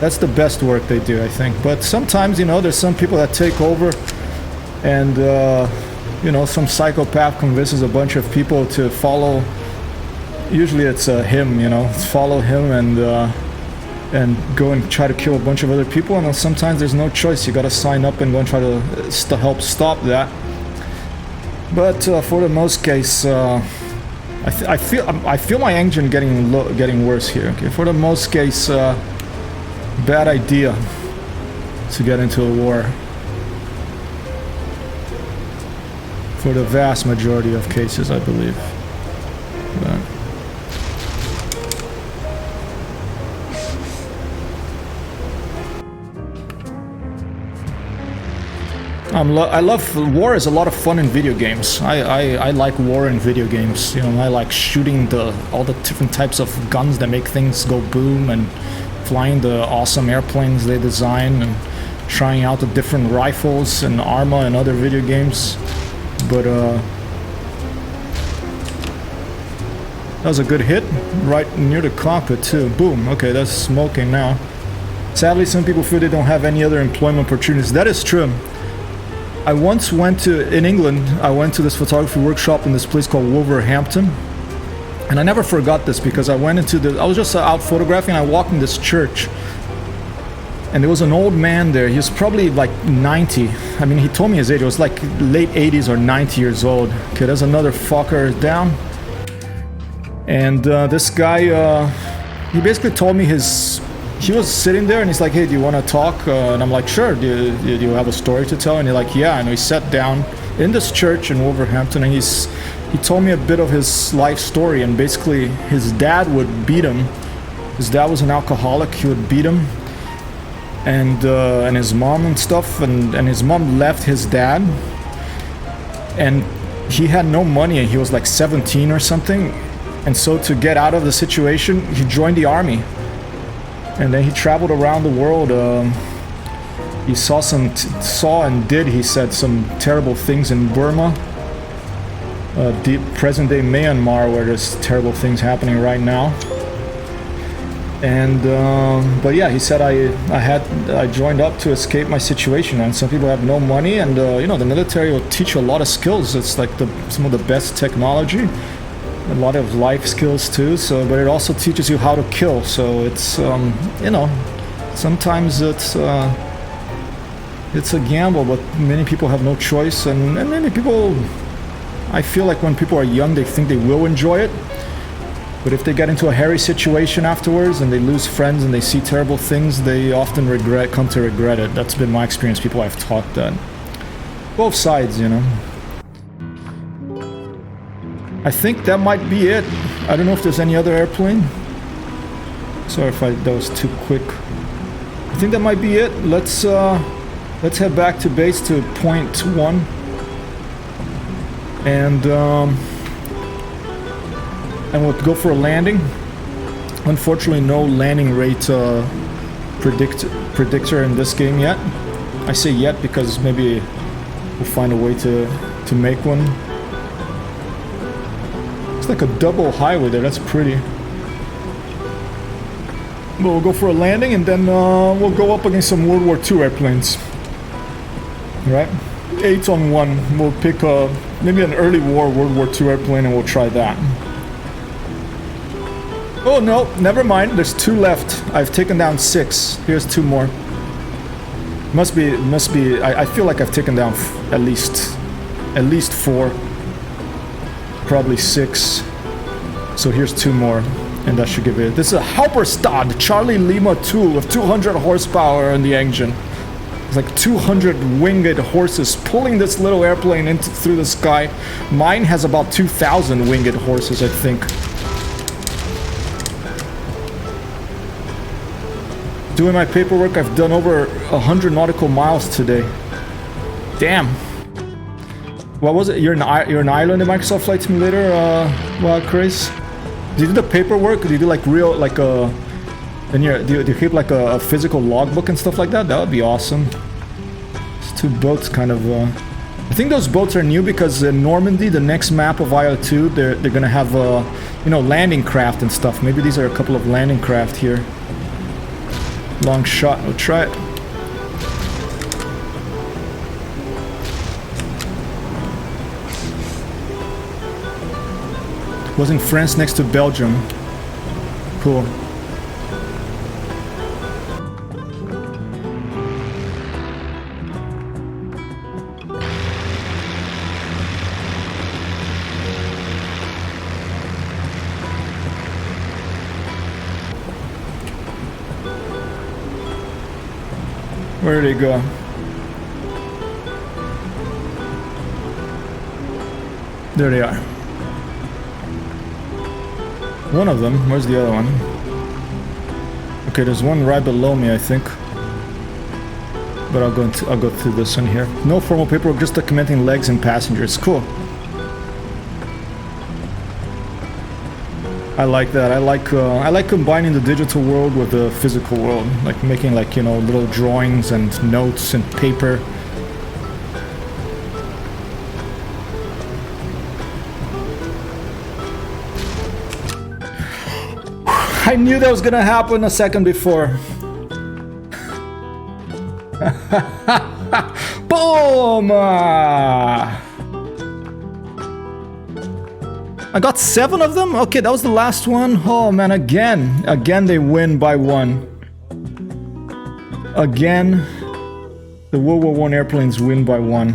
That's the best work they do, I think. But sometimes, you know, there's some people that take over and you know, some psychopath convinces a bunch of people to follow. Usually it's him, you know, follow him and go and try to kill a bunch of other people, and sometimes there's no choice. You gotta sign up and go and try to help stop that. But for the most case, I feel my engine getting worse here. Okay, for the most case, bad idea to get into a war. For the vast majority of cases, I believe. But I love war. Is a lot of fun in video games. I like war in video games. You know, I like shooting all the different types of guns that make things go boom, and flying the awesome airplanes they design, and trying out the different rifles and armor and other video games. But that was a good hit right near the cockpit too. Boom. Okay, that's smoking now. Sadly, some people feel they don't have any other employment opportunities. That is true. I once went in England, I went to this photography workshop in this place called Wolverhampton. And I never forgot this because I was just out photographing, and I walked in this church. And there was an old man there. He was probably like 90. I mean, he told me his age. It was like late 80s or 90 years old. Okay, there's another fucker down. And this guy, he basically told me he was sitting there and he's like, hey, do you want to talk? And I'm like, sure. Do you have a story to tell? And he's like, yeah. And we sat down in this church in Wolverhampton, and he told me a bit of his life story. And basically, his dad would beat him. His dad was an alcoholic. He would beat him. And his mom and stuff. And his mom left his dad. and he had no money, and he was like 17 or something. And so to get out of the situation, he joined the army. And then he traveled around the world. He saw and did, he said, some terrible things in Burma. The present-day Myanmar, where there's terrible things happening right now. And but yeah, he said I joined up to escape my situation, and some people have no money, and you know, the military will teach you a lot of skills. It's like some of the best technology, a lot of life skills too. So, but it also teaches you how to kill. So it's you know, sometimes it's a gamble, but many people have no choice, and many people, I feel like when people are young, they think they will enjoy it. But if they get into a hairy situation afterwards and they lose friends and they see terrible things, they often come to regret it. That's been my experience. People I've talked to. Both sides, you know. I think that might be it. I don't know if there's any other airplane. Sorry if that was too quick. I think that might be it. Let's head back to base to point 1. And we'll go for a landing. Unfortunately, no landing rate predictor in this game yet. I say yet because maybe we'll find a way to make one. It's like a double highway there. That's pretty. But we'll go for a landing, and then we'll go up against some World War II airplanes. Right? 8 on 1. We'll pick maybe an early war World War II airplane, and we'll try that. Oh no, never mind. There's 2 left. I've taken down 6. Here's 2 more. Must be. I feel like I've taken down at least 4, probably 6. So here's 2 more, and that should give it. This is a Halberstad Charlie Lima 2 with 200 horsepower in the engine. It's like 200 winged horses pulling this little airplane through the sky. Mine has about 2,000 winged horses, I think. Doing my paperwork, I've done over 100 nautical miles today. Damn. What was it? You're in Ireland in Microsoft Flight Simulator, Chris? Do you do the paperwork? Do you do like real, like a... do you keep like a physical logbook and stuff like that? That would be awesome. It's 2 boats kind of... I think those boats are new because in Normandy, the next map of IL-2, they're gonna have, you know, landing craft and stuff. Maybe these are a couple of landing craft here. Long shot, we'll try it. Was in France next to Belgium. Cool. Where did they go? There they are. One of them. Where's the other one? Okay, there's one right below me, I think. But I'll go through this one here. No formal paperwork, just documenting legs and passengers. Cool. I like that. I like combining the digital world with the physical world, like making, like, you know, little drawings and notes and paper. I knew that was gonna happen a second before. Boom! I got 7 of them? Okay, that was the last one. Oh man, again they win by 1. Again, the World War I airplanes win by 1.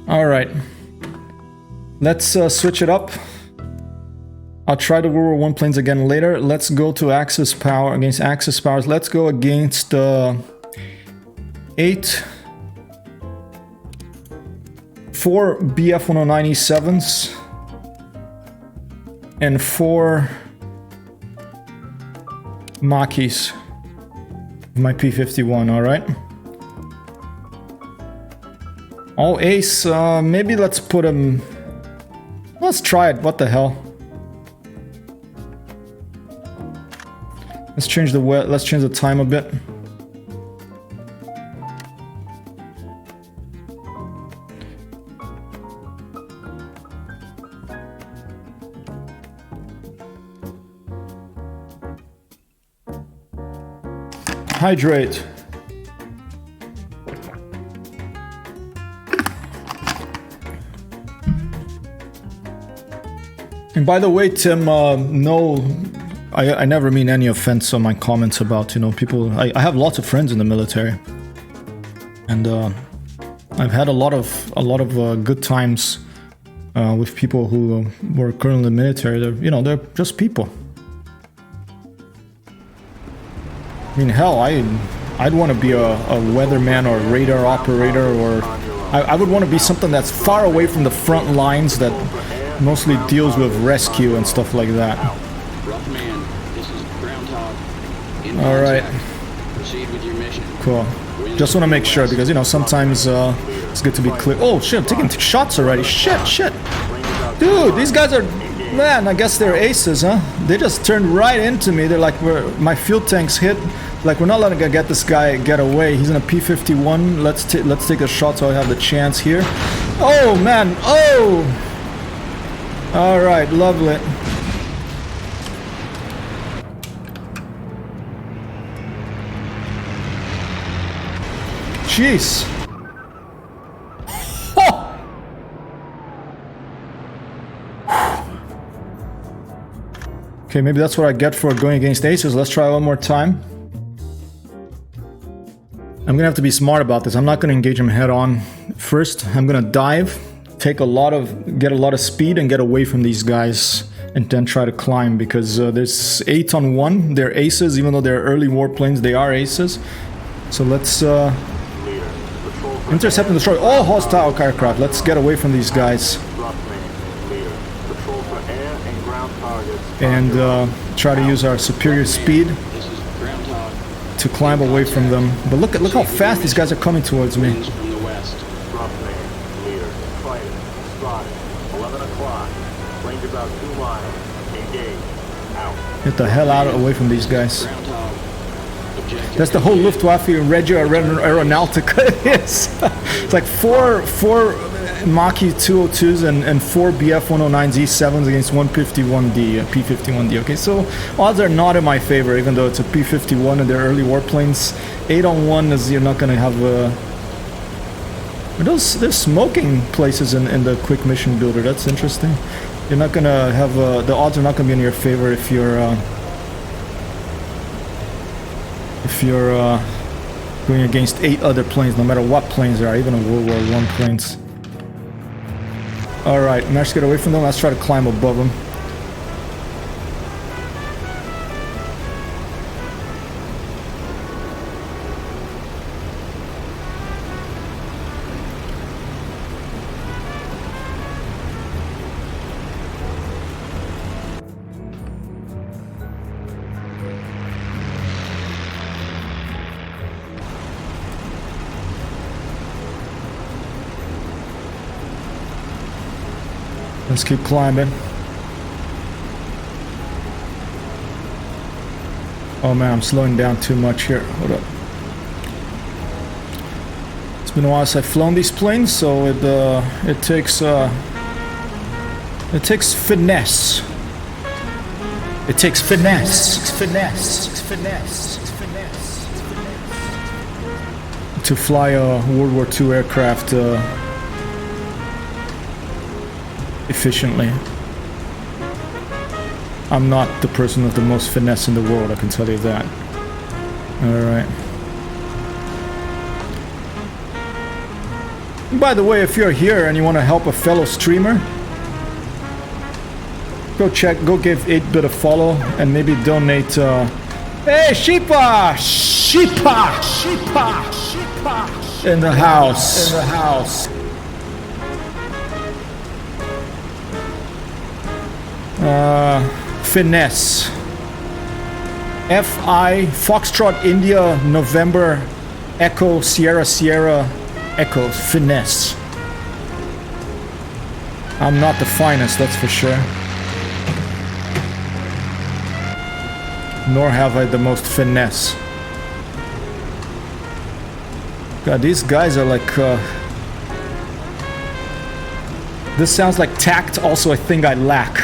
Alright. Let's switch it up. I'll try the World War I planes again later. Let's go to Axis Power, against Axis Powers. Let's go against 4 BF-109E7s and 4 Machis. My P-51, alright? All ace. Maybe let's put him. Let's try it. What the hell? Let's change the time a bit. Hydrate. And by the way, Tim, no, I never mean any offense on my comments about, you know, people. I have lots of friends in the military, and I've had a lot of good times with people who were currently in the military. They're just people. I mean, hell, I'd want to be a weatherman or a radar operator, or I would want to be something that's far away from the front lines that mostly deals with rescue and stuff like that. Rough man, this is Groundhog. All right. Proceed with your mission. Cool. Just want to make sure because, you know, sometimes it's good to be clear. Oh shit, I'm taking shots already. Shit. Dude, these guys are... Man, I guess they're aces, huh? They just turned right into me. They're like, my fuel tank's hit. Like, we're not letting get this guy get away. He's in a P-51. Let's take a shot so I have the chance here. Oh, man. Oh! Alright, lovely. Jeez. Okay, maybe that's what I get for going against aces. Let's try one more time. I'm gonna have to be smart about this. I'm not gonna engage him head on. First, I'm gonna dive, get a lot of speed and get away from these guys, and then try to climb because there's 8 on 1. They're aces, even though they're early warplanes, they are aces. So let's intercept and destroy all hostile aircraft. Let's get away from these guys. And try to use our superior speed to climb away from them. But look how fast these guys are coming towards me. Get the hell out away from these guys. That's the whole Luftwaffe Regia Aeronautica is. It's like four Mach-E 202s and 4 BF-109 Z7s against 151D, P-51D. Okay, so odds are not in my favor, even though it's a P-51 and they're early warplanes. 8 on 1 is you're not going to have there's smoking places in the quick mission builder. That's interesting. You're not going to have the odds are not going to be in your favor if you're going against 8 other planes, no matter what planes there are, even in World War I planes. Alright, managed to get away from them. Let's try to climb above them. Let's keep climbing. Oh man, I'm slowing down too much here. Hold up. It's been a while since I've flown these planes, so it takes finesse. It takes finesse to fly a World War II aircraft efficiently. I'm not the person with the most finesse in the world, I can tell you that. Alright. By the way, if you're here and you want to help a fellow streamer, go give 8-bit a follow and maybe donate hey, Sheepa! In the house. Finesse. F-I, Foxtrot India, November, Echo, Sierra, Echo, finesse. I'm not the finest, that's for sure. Nor have I the most finesse. God, these guys are like... This sounds like tact, also a thing I lack.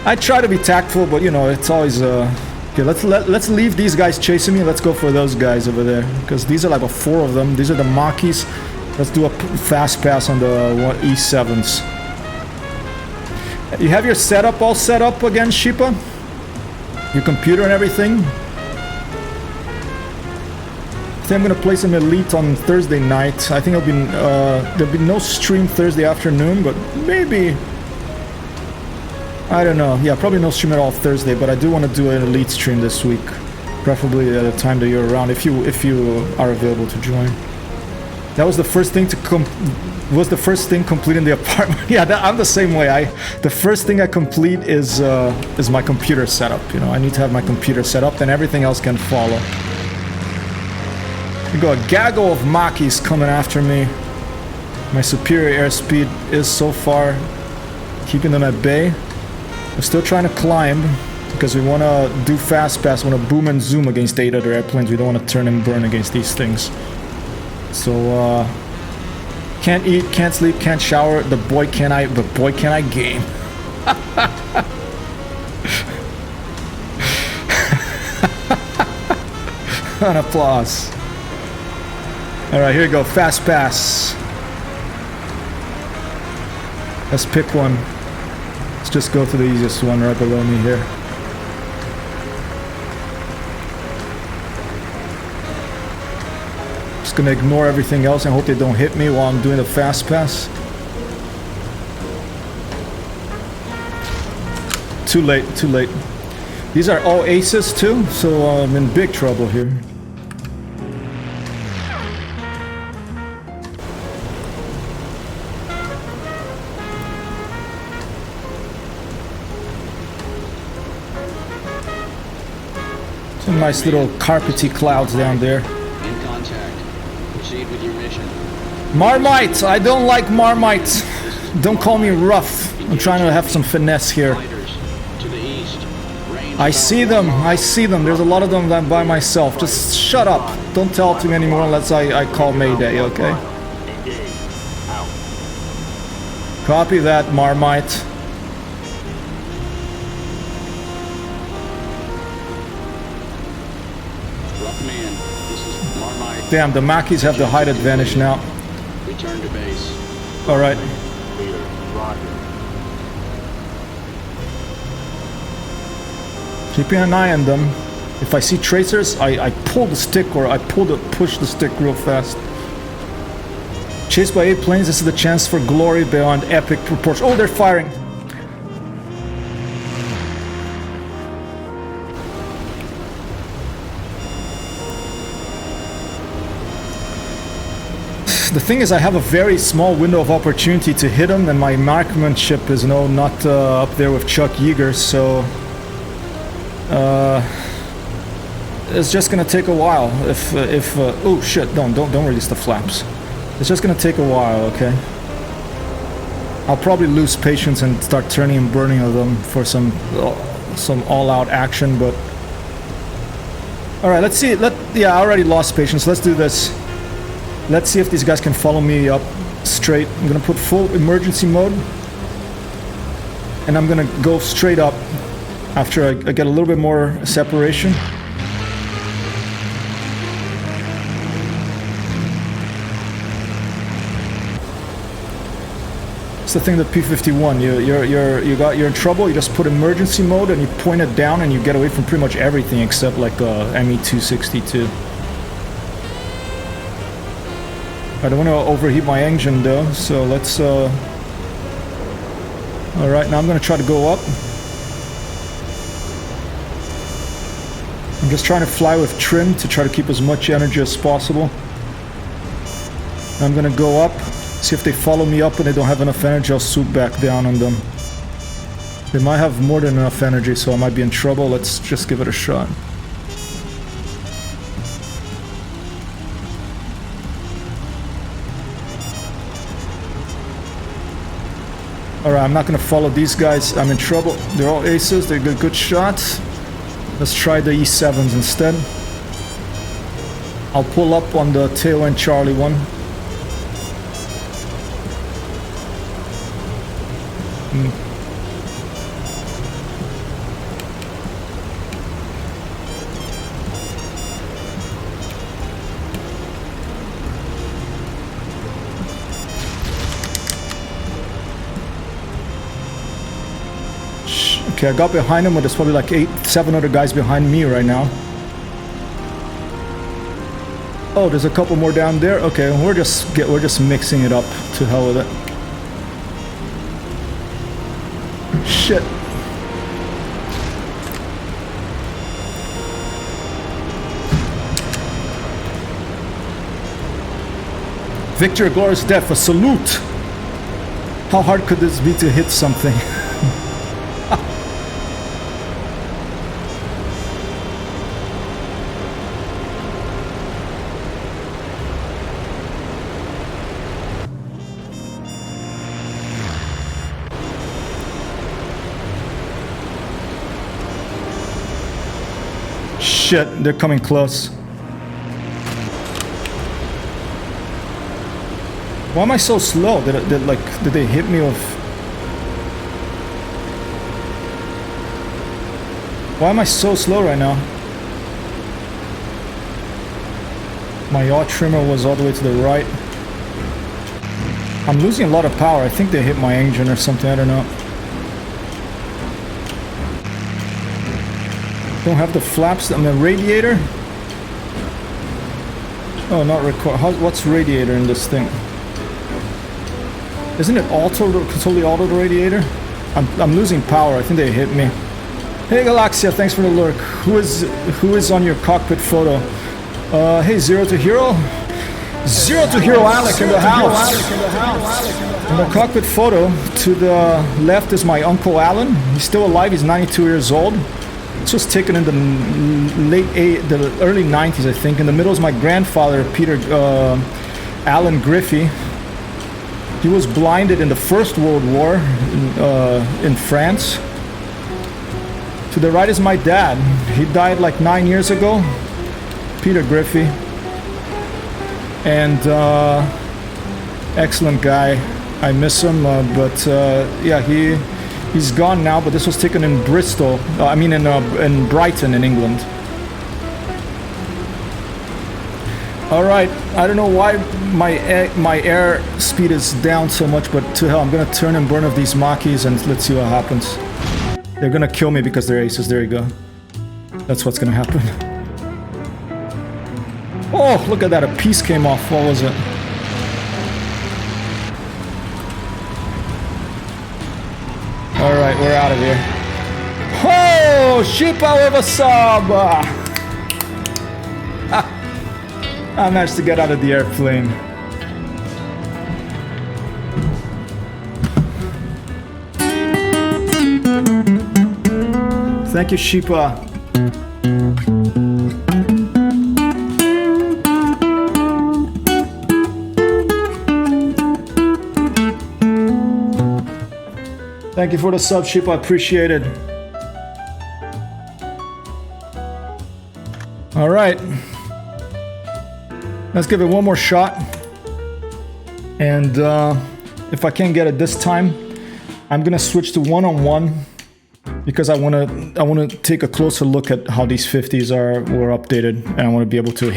I try to be tactful, but you know, it's always... Okay, let's leave these guys chasing me. Let's go for those guys over there. Because these are like 4 of them. These are the Makis. Let's do a fast pass on the E7s. You have your setup all set up again, Shipa? Your computer and everything? I think I'm gonna play some Elite on Thursday night. I think there'll be no stream Thursday afternoon, but maybe... I don't know. Yeah, probably no stream at all Thursday, but I do want to do an Elite stream this week. Preferably at a time that you're around, if you are available to join. That was the first thing to complete in the apartment. Yeah, I'm the same way. The first thing I complete is my computer setup. You know, I need to have my computer set up, then everything else can follow. We got a gaggle of Makis coming after me. My superior airspeed is so far keeping them at bay. We're still trying to climb because we want to do fast pass. We want to boom and zoom against 8 other airplanes. We don't want to turn and burn against these things. So, can't eat, can't sleep, can't shower. But boy can I game. An applause. Alright, here we go. Fast pass. Let's pick one. Let's just go to the easiest one right below me here. Just gonna ignore everything else and hope they don't hit me while I'm doing the fast pass. Too late, too late. These are all aces too, so I'm in big trouble here. Some nice little carpety clouds down there. In contact. Proceed with your mission. Marmite! I don't like Marmite. Don't call me rough. I'm trying to have some finesse here. Fighters to the east. Range I see them. I see them. There's a lot of them that I'm by myself. Just shut up. Don't tell to me anymore unless I call Mayday, okay? Engage. Out. Copy that, Marmite. Rough man. This is Marmite. Damn, the Makis have the height advantage now. Return to base. Alright. Clear. Roger. Keeping an eye on them. If I see tracers, I pull the stick or I push the stick real fast. Chased by 8 planes, this is the chance for glory beyond epic proportion. Oh, they're firing! The thing is, I have a very small window of opportunity to hit them, and my marksmanship is not up there with Chuck Yeager, so it's just gonna take a while. If oh shit! Don't release the flaps. It's just gonna take a while, okay? I'll probably lose patience and start turning and burning of them for some all-out action, but all right, let's see. Yeah, I already lost patience. Let's do this. Let's see if these guys can follow me up straight. I'm gonna put full emergency mode, and I'm gonna go straight up after I get a little bit more separation. It's the thing that P-51. You're in trouble. You just put emergency mode and you point it down, and you get away from pretty much everything except like ME-262. I don't want to overheat my engine though, so let's alright, now I'm gonna try to go up. I'm just trying to fly with trim to try to keep as much energy as possible. I'm gonna go up, see if they follow me up and they don't have enough energy, I'll swoop back down on them. They might have more than enough energy, so I might be in trouble. Let's just give it a shot. Alright, I'm not gonna follow these guys. I'm in trouble. They're all aces. They're good shots. Let's try the E7s instead. I'll pull up on the tail end Charlie one. Okay, I got behind him, but there's probably like 7 other guys behind me right now. Oh, there's a couple more down there. Okay, we're just mixing it up. To hell with it. Shit. Victor, glorious death, a salute. How hard could this be to hit something? Shit, they're coming close. Why am I so slow? Did they hit me with... Why am I so slow right now? My yaw trimmer was all the way to the right. I'm losing a lot of power. I think they hit my engine or something, I don't know. Don't have the flaps on the radiator. Oh, not record. What's radiator in this thing? Isn't it totally auto the radiator? I'm losing power. I think they hit me. Hey Galaxia, thanks for the lurk. Who is on your cockpit photo? Hey, Zero to Hero. Zero to Hero Alec in the house. In the cockpit photo to the left is my uncle Alan. He's still alive. He's 92 years old. This was taken in the the early 90s, I think. In the middle is my grandfather, Peter Alan Griffey. He was blinded in the First World War in France. To the right is my dad. He died like 9 years ago, Peter Griffey. And excellent guy. I miss him, but yeah, he's gone now, but this was taken in Bristol. In Brighton, in England. All right, I don't know why my air speed is down so much, but to hell, I'm gonna turn and burn of these Makis and let's see what happens. They're gonna kill me because they're aces. There you go. That's what's gonna happen. Oh, look at that! A piece came off. What was it? All right, we're out of here. Oh, Sheepa with a sub! I managed to get out of the airplane. Thank you, Sheepa. Thank you for the sub, Sheep. I appreciate it. All right. Let's give it one more shot. And if I can't get it this time, I'm gonna switch to one-on-one because I wanna take a closer look at how these 50s were updated, and I want to be able to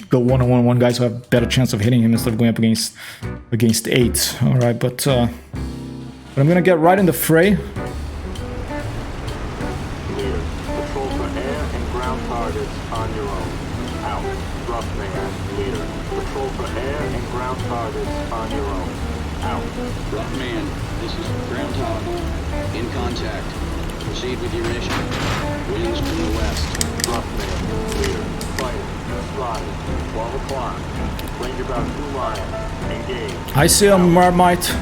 go one-on-one guys who have a better chance of hitting him instead of going up against 8. All right, but I'm gonna get right in the fray. Leader, patrol for air and ground targets on your own. Out. Rough man. Leader, patrol for air and ground targets on your own. Out. Rough man, this is Ground Hog. In contact. Proceed with your mission. Winds from the west. Rough man. Leader, fire. Slide. 12 o'clock. Range about 2 miles. Engage. I see him, Marmite.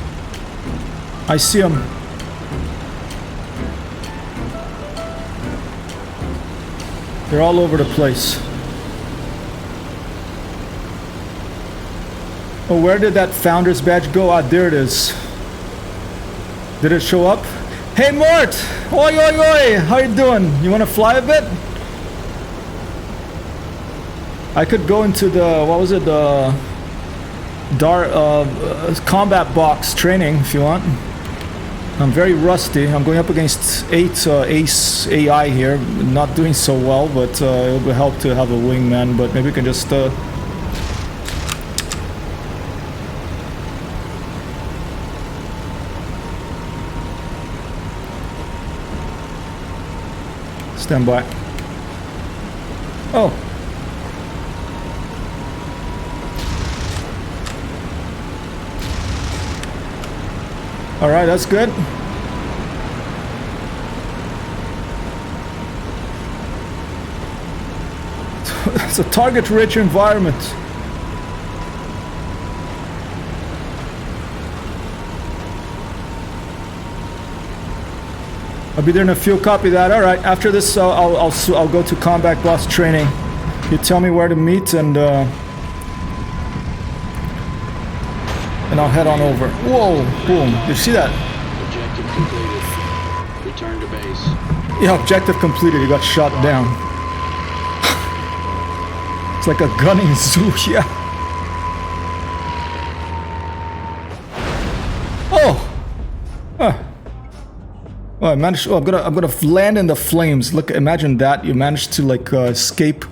I see him. They're all over the place. Oh, where did that Founder's badge go? Ah, there it is. Did it show up? Hey Mort! Oi oi oi! How you doing? You wanna fly a bit? I could go into the, what was it, the combat box training if you want. I'm very rusty. I'm going up against 8 Ace AI here. Not doing so well, but it would help to have a wingman, but maybe we can just... stand by. Oh. All right, that's good. It's a target-rich environment. I'll be there in a few. Copy that. All right. After this, I'll go to combat boss training. You tell me where to meet, and I'll head on over. Whoa! Boom! Did you see that? Objective completed. Return to base. Yeah, objective completed. He got shot down. It's like a gunning zoo. Yeah. Oh. Huh. Oh, I managed. Oh, I'm gonna land in the flames. Look, imagine that. You managed to like escape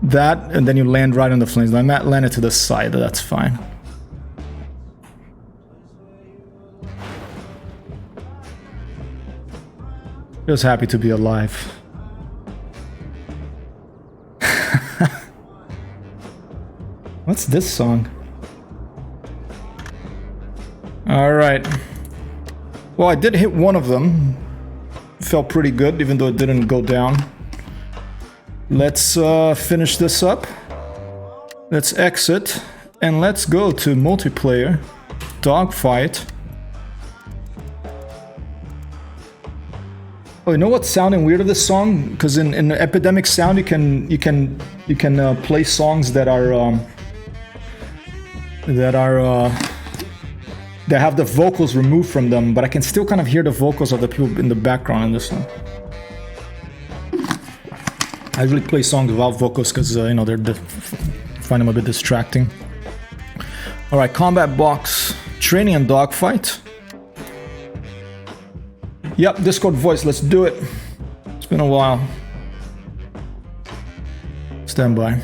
that, and then you land right in the flames. I might land it to the side. That's fine. Just happy to be alive. What's this song? All right. Well, I did hit one of them. Felt pretty good, even though it didn't go down. Let's finish this up. Let's exit. And let's go to multiplayer. Dogfight. Oh, you know what's sounding weird of this song? Because in Epidemic Sound, you can play songs that have the vocals removed from them, but I can still kind of hear the vocals of the people in the background in this one. I usually play songs without vocals because you know, they find them a bit distracting. All right, combat box, training and dogfight. Yep, Discord voice, let's do it. It's been a while. Stand by.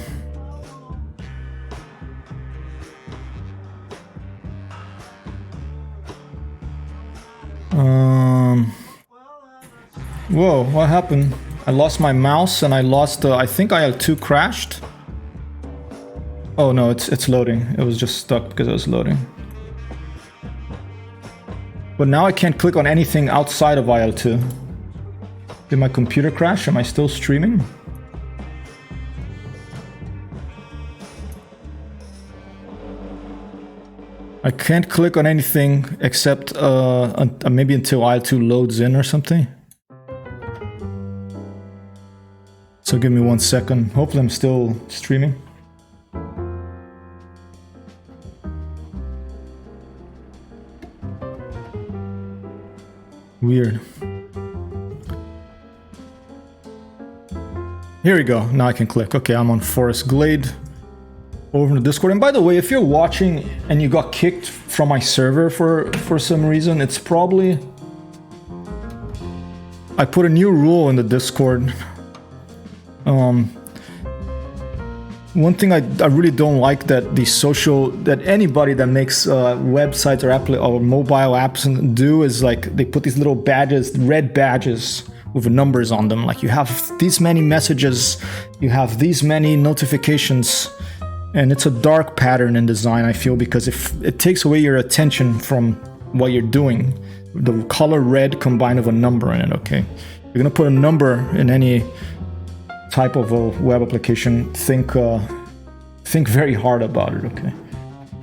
Whoa, what happened? I lost my mouse and I lost, I think IL-2 crashed. Oh no, it's loading. It was just stuck because it was loading. But now I can't click on anything outside of IL-2. Did my computer crash? Am I still streaming? I can't click on anything except maybe until IL-2 loads in or something. So give me 1 second. Hopefully I'm still streaming. Weird. Here we go. Now I can click. Okay, I'm on Forest Glade. Over to Discord. And by the way, if you're watching and you got kicked from my server for some reason, it's probably... I put a new rule in the Discord. One thing I really don't like that anybody that makes websites or mobile apps do is like they put these little badges, red badges with numbers on them. Like you have these many messages, you have these many notifications, and it's a dark pattern in design, I feel, because if it takes away your attention from what you're doing. The color red combined with a number in it, okay? You're gonna put a number in any type of a web application, think very hard about it, okay?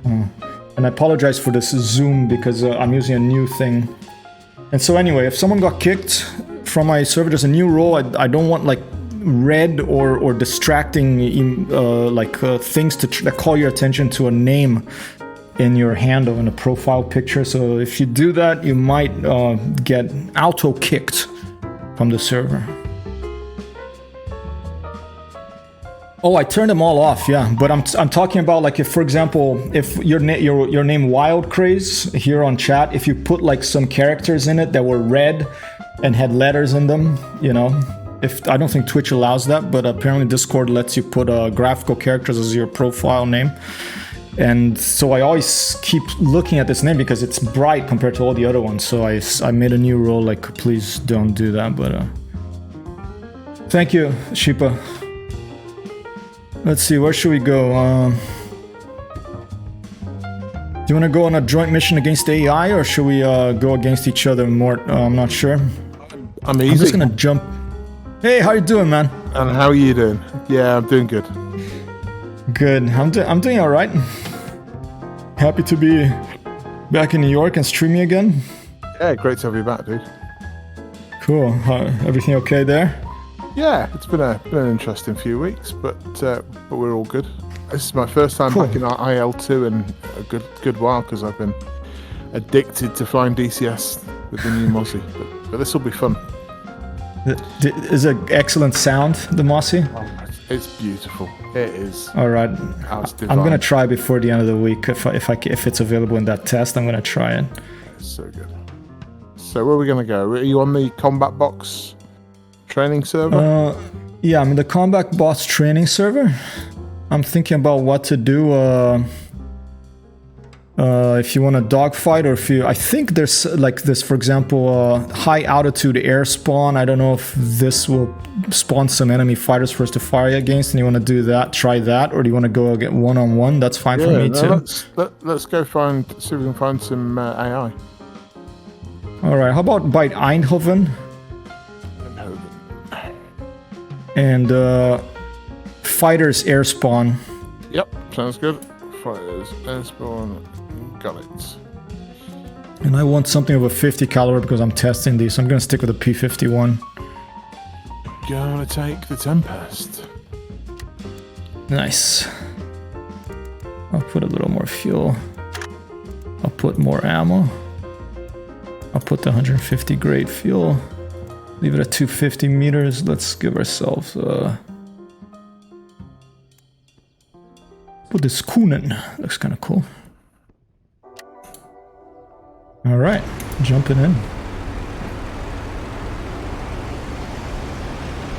And I apologize for this zoom because I'm using a new thing. And so anyway, if someone got kicked from my server, there's a new role. I don't want like red or distracting things that call your attention to a name in your handle in the profile picture. So if you do that, you might get auto kicked from the server. Oh, I turned them all off, yeah. But I'm talking about, like, if, for example, if your name Wild Craze here on chat, if you put like some characters in it that were red and had letters in them, you know, if I don't think Twitch allows that, but apparently Discord lets you put graphical characters as your profile name. And so I always keep looking at this name because it's bright compared to all the other ones. So I made a new rule, like, please don't do that. But thank you, Sheepa. Let's see, where should we go? Do you want to go on a joint mission against AI, or should we go against each other more? I'm not sure. I'm easy. I'm just gonna jump. Hey, how you doing, man? And how are you doing? Yeah, I'm doing good. Good. I'm doing all right. Happy to be back in New York and streaming again. Yeah, great to have you back, dude. Cool. Everything okay there? Yeah, it's been an interesting few weeks, but we're all good. This is my first time back in IL-2 in a good while because I've been addicted to flying DCS with the new Mozzie. But this will be fun. Is it excellent sound, the Mossy? Oh, it's beautiful. It is. All right. I'm gonna try before the end of the week if it's available in that test. I'm gonna try it. It's so good. So where are we gonna go? Are you on the Combat Box training server? Yeah, I'm in the Combat Boss training server. I'm thinking about what to do. If you want to dogfight, or if you, I think there's like this, for example, high altitude air spawn. I don't know if this will spawn some enemy fighters for us to fire against, and you want to do that, try that, or do you want to go get one-on-one? That's fine for me too. Let's go see if we can find some AI. All right, how about by Eindhoven? And fighters air spawn. Yep, sounds good. Fighters air spawn. Got it. And I want something of a 50 caliber because I'm testing these. I'm gonna stick with the P-51. Gonna take the Tempest. Nice. I'll put a little more fuel. I'll put more ammo. I'll put the 150 grade fuel. Leave it at 250 meters. Let's give ourselves put this Kunen. Looks kind of cool. All right, jumping in.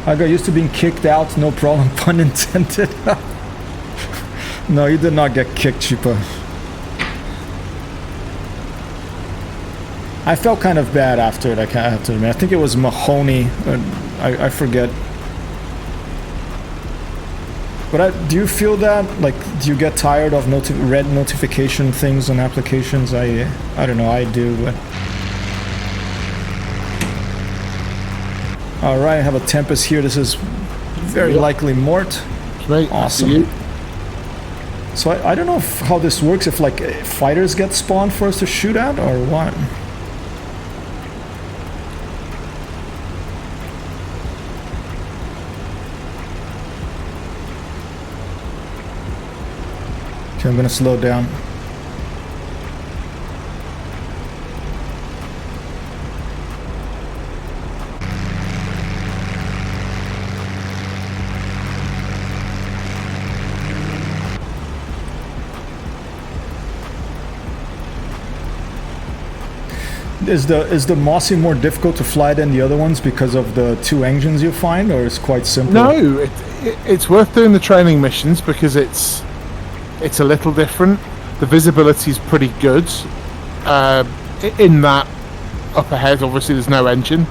I got used to being kicked out, no problem, pun intended. No, you did not get kicked, Chipa. I felt kind of bad after it, I have to admit. I think it was Mahoney, I forget. But do you feel that? Like, do you get tired of red notification things on applications? I don't know, I do. But... All right, I have a Tempest here. This is very likely Mort. Right, awesome. So I don't know how this works, if like fighters get spawned for us to shoot at or what. Okay, I'm gonna slow down. Is the Mossy more difficult to fly than the other ones because of the two engines you find, or it's quite simple? No, it's worth doing the training missions because it's a little different. The visibility is pretty good. In that up ahead, obviously, there's no engine.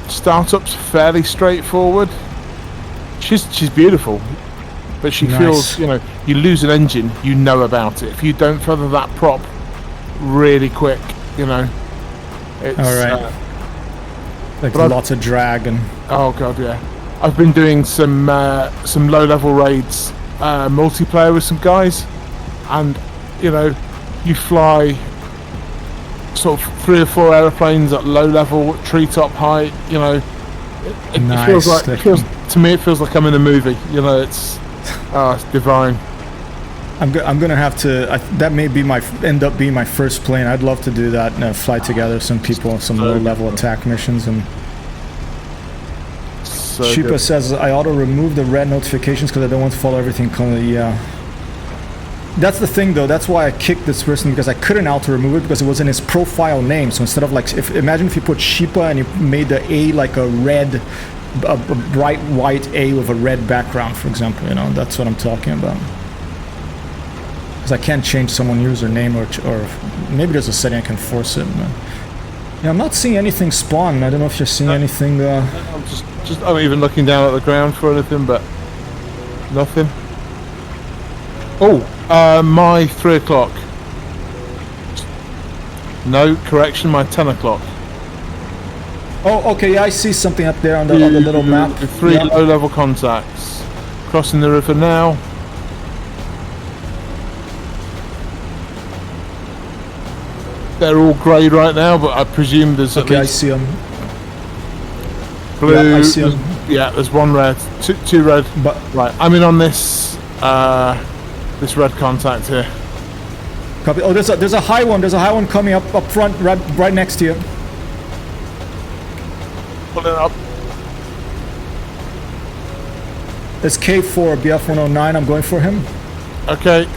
Startup's fairly straightforward. She's beautiful, but she feels, you know, you lose an engine, you know about it. If you don't feather that prop really quick, you know, it's all right. Like lots of drag and. Oh god, yeah. I've been doing some low-level raids, multiplayer with some guys, and you know, you fly sort of 3 or 4 airplanes at low level, treetop height. You know, it feels like to me it feels like I'm in a movie. You know, it's divine. I'm gonna have to. That may be end up being my first plane. I'd love to do that and fly together some people, some low-level attack missions. And So Sheepa good. says I auto remove the red notifications because I don't want to follow everything. Yeah, that's the thing though. That's why I kicked this person, because I couldn't auto remove it because it was in his profile name. So instead of like, imagine if you put Sheepa and you made the A like a red, a bright white A with a red background, for example. You know, that's what I'm talking about. Because I can't change someone's username or maybe there's a setting I can force it. But yeah, I'm not seeing anything spawn. I don't know if you're seeing anything. I'm even looking down at the ground for anything, but nothing. Oh, my 3 o'clock. No, correction, my 10 o'clock. Oh, okay, yeah, I see something up there on the little map. Three low-level contacts. Crossing the river now. They're all grey right now, but I presume there's at Okay, I least see them. blue. Yeah, I see 'em. Yeah, there's one red, two red. But Right, I'm in on this this red contact here. copy. Oh, there's a high one. There's a high one coming up front, right next to you. Pulling up. It's K4 BF109. I'm going for him. Okay.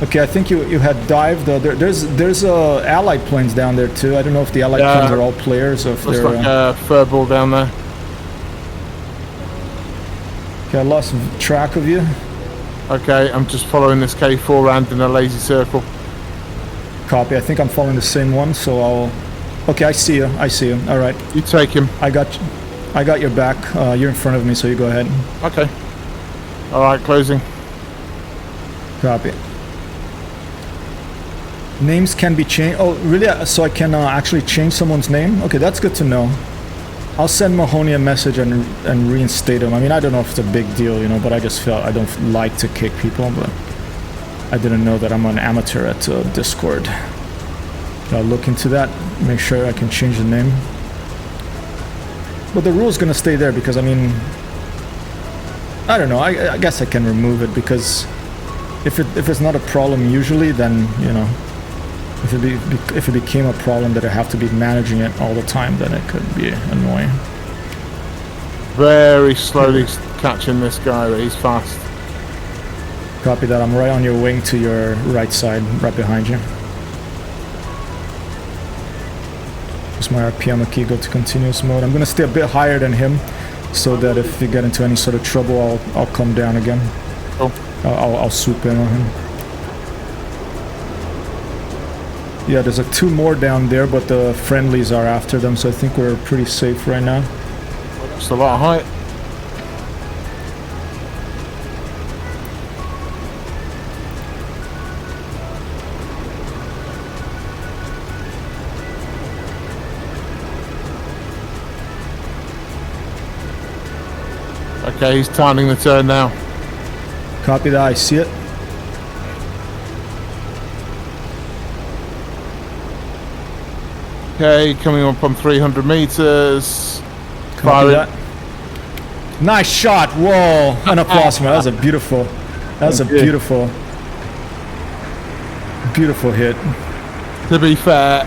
Okay, I think you had dived. There's allied planes down there too. I don't know if the allied planes are all players or if Looks they're. like a furball down there. Okay, I lost track of you. Okay, I'm just following this K4 round in a lazy circle. Copy. I think I'm following the same one, so I'll. Okay, I see you. I see you. All right. You take him. I got your back. You're in front of me, so you go ahead. Okay. Alright, closing. Copy. Names can be changed. Oh, really? So I can actually change someone's name? Okay, that's good to know. I'll send Mahoney a message and reinstate him. I mean, I don't know if it's a big deal, you know, but I just felt I don't like to kick people, but I didn't know that I'm an amateur at Discord. I'll look into that, make sure I can change the name. But the rule's gonna stay there because, I mean, I don't know, I guess I can remove it because if it's not a problem usually, then, you know, if it became a problem that I have to be managing it all the time, then it could be annoying. Very slowly catching this guy, but he's fast. Copy that, I'm right on your wing to your right side, right behind you. Use my RPM key, go to continuous mode. I'm gonna stay a bit higher than him, so that if you get into any sort of trouble, I'll come down again. Oh. I'll swoop in on him. Yeah, there's 2 more down there, but the friendlies are after them, so I think we're pretty safe right now. That's a lot of height. Okay, he's timing the turn now. Copy that, I see it. Okay, coming up on 300 meters. Copy Firing. that. Nice shot, whoa! An applause, man. That was a beautiful, beautiful hit. To be fair,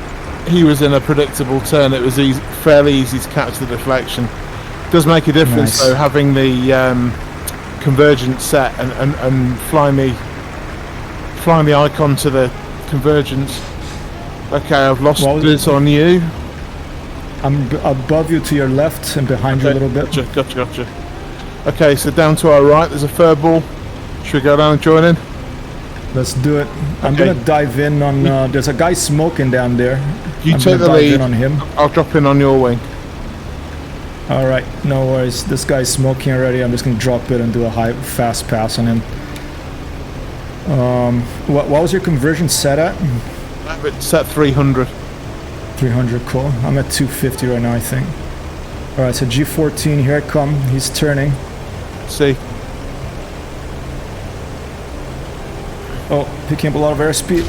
he was in a predictable turn. It was fairly easy to catch the deflection. Does make a difference Nice. though, having the convergence set and flying the icon to the convergence. Okay, I've lost this on you. I'm above you to your left and behind you a little bit. Gotcha. Okay, so down to our right, there's a fur ball. Should we go down and join in? Let's do it. I'm Okay. gonna dive in on. There's a guy smoking down there. You I'm take gonna the dive lead. in on him. I'll drop in on your wing. All right, no worries. This guy's smoking already. I'm just gonna drop it and do a fast pass on him. What was your conversion set at? It's set 300. 300, cool. I'm at 250 right now, I think. All right, so G14, here I come. He's turning. See. Oh, picking up a lot of airspeed.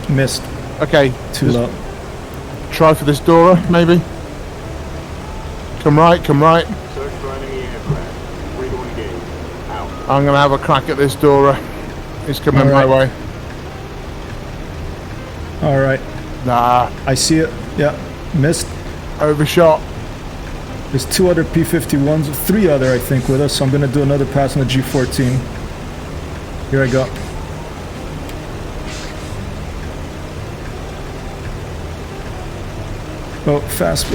Missed. Okay. Too low. Try for this Dora, maybe. Come right. Search for enemy aircraft. Free to engage. Out. Out. I'm gonna have a crack at this Dora. He's coming All my right. way. All right. Nah, I see it. Yeah. Missed. overshot. There's 2 other P-51s, 3 other I think with us, so I'm gonna do another pass on the G14. Here I go. Oh, fast.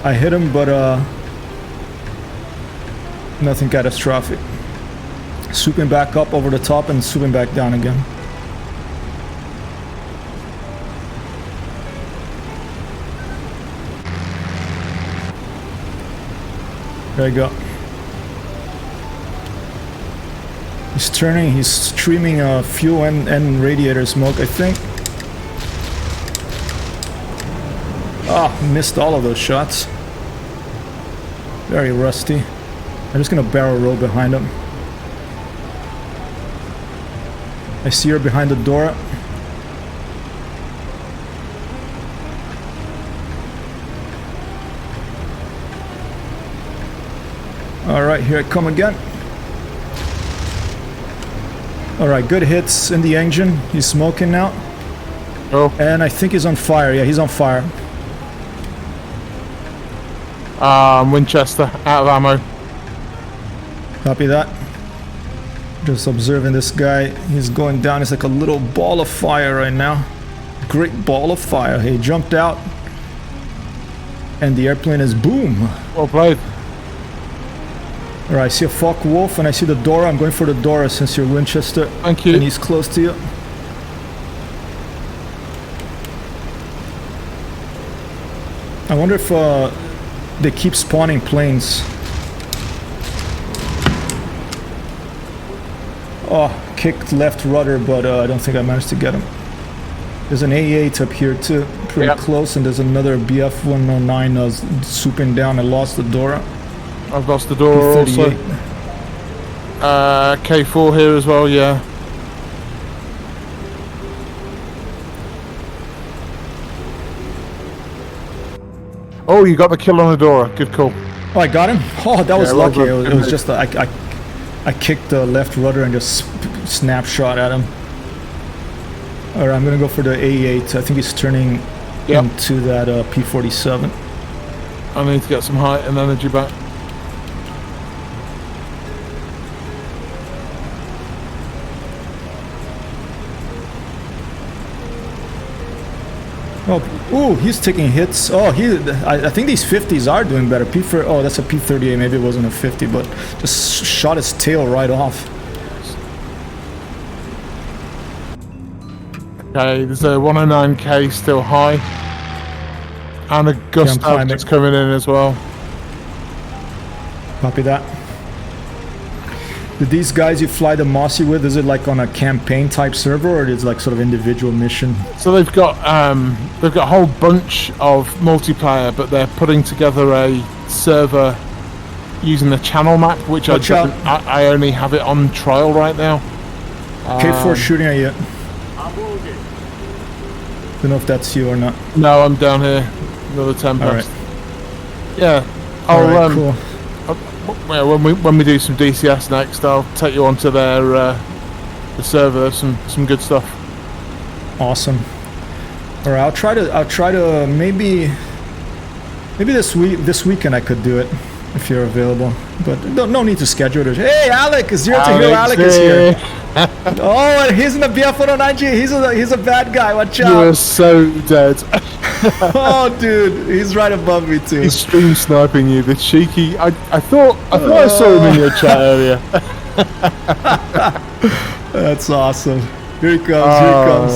I hit him, but nothing catastrophic. Swooping back up over the top and swooping back down again. There you go. He's turning, he's streaming fuel and radiator smoke, I think. Ah, missed all of those shots. Very rusty. I'm just gonna barrel roll behind him. I see her behind the door. Alright, here I come again. Alright, good hits in the engine. He's smoking now. Oh, And I think he's on fire. Yeah, he's on fire. Winchester, out of ammo. Copy that. Just observing this guy. He's going down. It's like a little ball of fire right now. Great ball of fire. He jumped out. And the airplane is boom. Well played. Alright, I see a Focke Wolf and I see the Dora. I'm going for the Dora since you're Winchester. Thank you. And he's close to you. I wonder if they keep spawning planes. Oh, kicked left rudder, but I don't think I managed to get him. There's an A8 up here too, pretty Yep. close, and there's another BF-109 swooping down. I lost the Dora. I've lost the door also. K4 here as well, yeah. Oh, you got the kill on the Dora. Good call. Oh, I got him? Oh, that was Yeah, well lucky. done. It was just, I kicked the left rudder and just snapshot at him. Alright, I'm gonna go for the A8. I think he's turning Yep. into that P-47. I need to get some height and energy back. Oh, ooh, he's taking hits. Oh, I think these 50s are doing better. Oh, that's a P-38. Maybe it wasn't a 50, but just shot his tail right off. Okay, there's a 109k still high. And a Gustav climbing. that's coming in as well. Copy that. Did these guys you fly the Mossy with, is it like on a campaign type server or is it like sort of individual mission? So they've got a whole bunch of multiplayer, but they're putting together a server using the channel map, which Watch out. I only have it on trial right now. K4 shooting at you. I'm wounded. Don't know if that's you or not. No, I'm down here. Another Tempest. Alright. Yeah. Alright, cool. Well, when we do some DCS next, I'll take you onto their the server. There's some good stuff. Awesome. Alright, I'll try to maybe this weekend I could do it if you're available. But no need to schedule it. Hey Alec, it's Zero to Hero. Alec is here. Oh, and he's in the BF-109G. He's a bad guy. Watch You out. are so dead. Oh, dude, he's right above me too. He's stream sniping you. The cheeky. I thought I saw him in your chat earlier. That's awesome. Here he comes. Here he comes.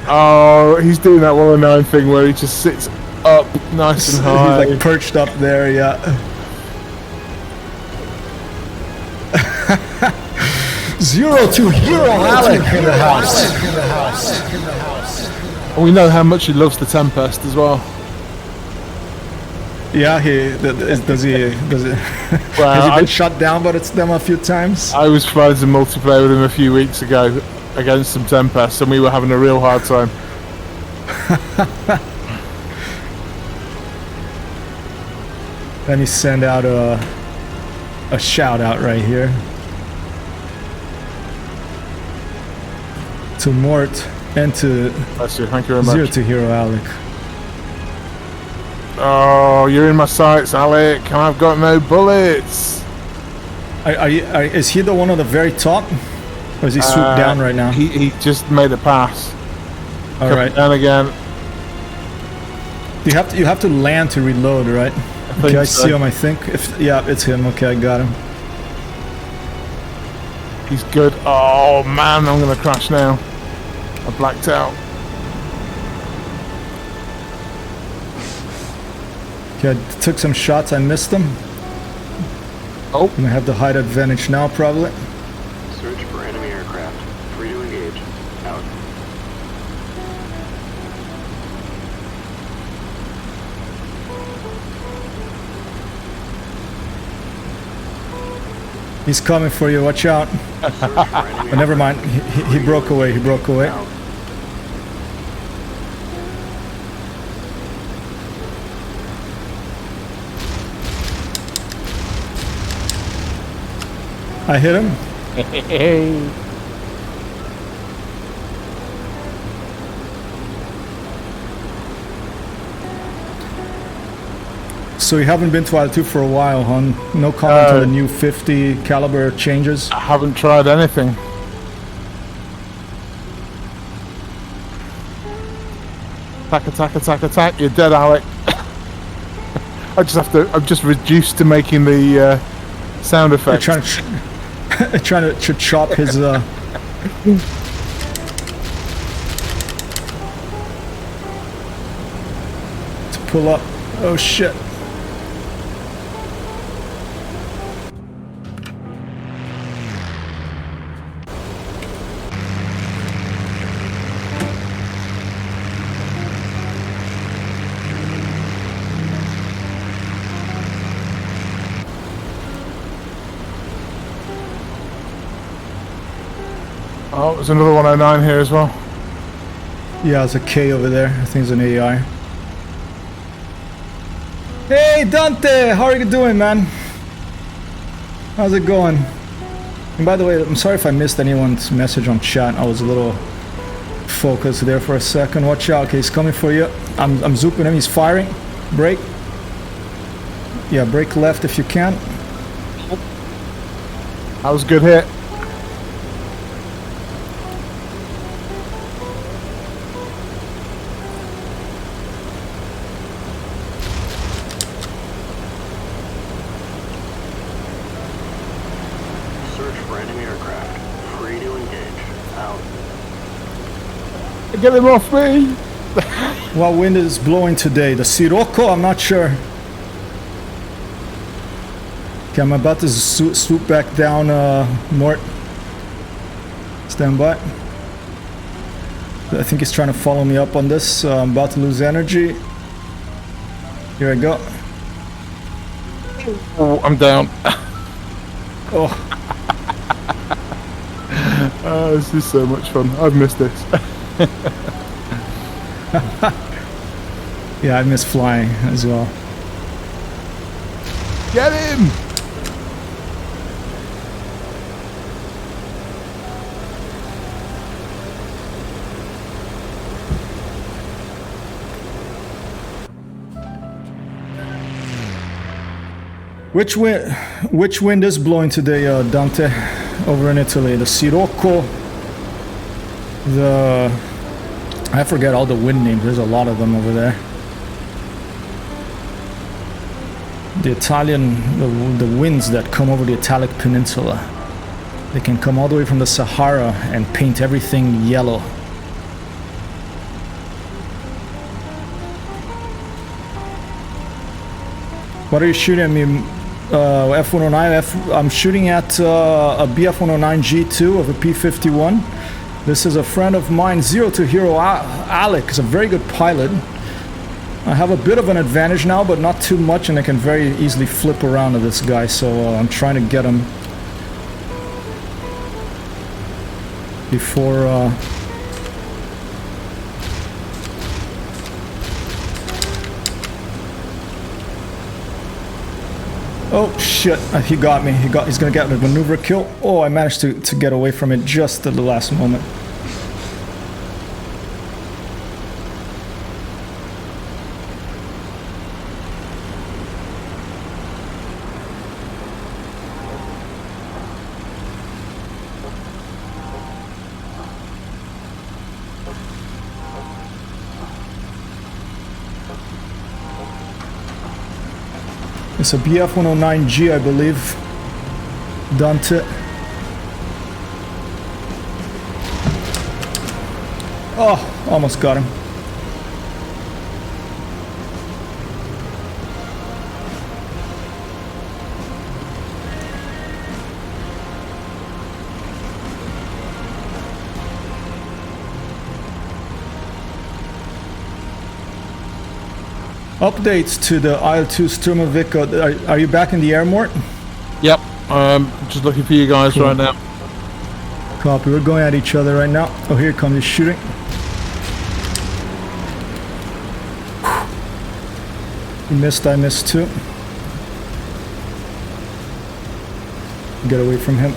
Oh, he's doing that 109 thing where he just sits up nice and high. He's like perched up there. Yeah. 0 to Hero Alec in the house. And we know how much he loves the Tempest as well. Yeah, does he Well, has he been shut down by them a few times? I was playing some multiplayer with him a few weeks ago against some Tempests, and we were having a real hard time. Let me send out a shout out right here to Mort and to Bless you. Thank you very much. Zero to Hero Alec. Oh, you're in my sights, Alec, and I've got no bullets. Is he the one on the very top? Or is he swooped down right now? He just made a pass. All right. Down again. You have to land to reload, right? Okay, I see him. I think. Yeah, it's him. Okay, I got him. He's good. Oh man, I'm gonna crash now. I blacked out. Okay, I took some shots. I missed them. Oh. I have the height advantage now, probably. Search for enemy aircraft. Free to engage. Out. He's coming for you. Watch out. Search for enemy But never mind. He broke away. He broke away. Out. I hit him. So you haven't been to IL-2 for a while, huh? No comment on the new 50 caliber changes? I haven't tried anything. Attack, attack, attack, attack. You're dead, Alec. I'm just reduced to making the sound You're effects. trying to chop his... to pull up. Oh shit. Oh, there's another 109 here as well. Yeah, there's a K over there. I think it's an AI. Hey Dante, how are you doing, man? How's it going? And by the way, I'm sorry if I missed anyone's message on chat. I was a little focused there for a second. Watch out, okay, he's coming for you. I'm zooping him, he's firing. Brake. Yeah, brake left if you can. That was a good hit. Search for enemy aircraft. Free to engage. Out. Get him off me! What wind is blowing today? The Sirocco? I'm not sure. Okay, I'm about to swoop back down, Mort. Stand by. I think he's trying to follow me up on this, so I'm about to lose energy. Here I go. Oh, I'm down. Oh, Oh, this is so much fun. I've missed this. yeah, I miss flying as well. Get him! Which wind is blowing today, Dante, over in Italy? The Sirocco, I forget all the wind names. There's a lot of them over there. The Italian, the winds that come over the Italic Peninsula. They can come all the way from the Sahara and paint everything yellow. What are you shooting at me? F-109? I'm shooting at a BF-109 G2 of a P-51. This is a friend of mine, Zero to Hero Alec. He's a very good pilot. I have a bit of an advantage now, but not too much, and I can very easily flip around to this guy, so I'm trying to get him before... Oh shit, he got me. He's gonna get a maneuver kill. Oh, I managed to get away from it just at the last moment. It's a BF-109G, I believe. Dante. Oh, almost got him. Updates to the IL-2 Sturmovik. Are you back in the air, Mort? Yep. Just looking for you guys Cool. right now. Copy. We're going at each other right now. Oh, here comes the shooting. He missed. I missed too. Get away from him.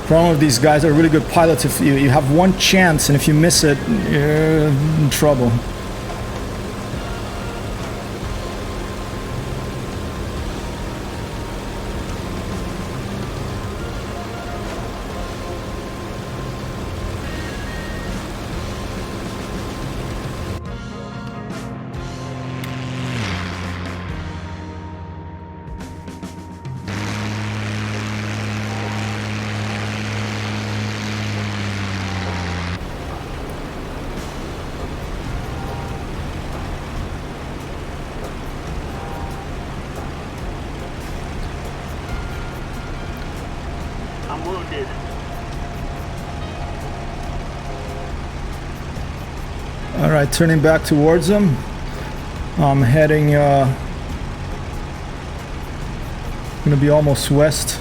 Problem with these guys are really good pilots. If you have one chance and if you miss it, you're in trouble. I'm wounded. All right, turning back towards them. I'm heading, gonna be almost west.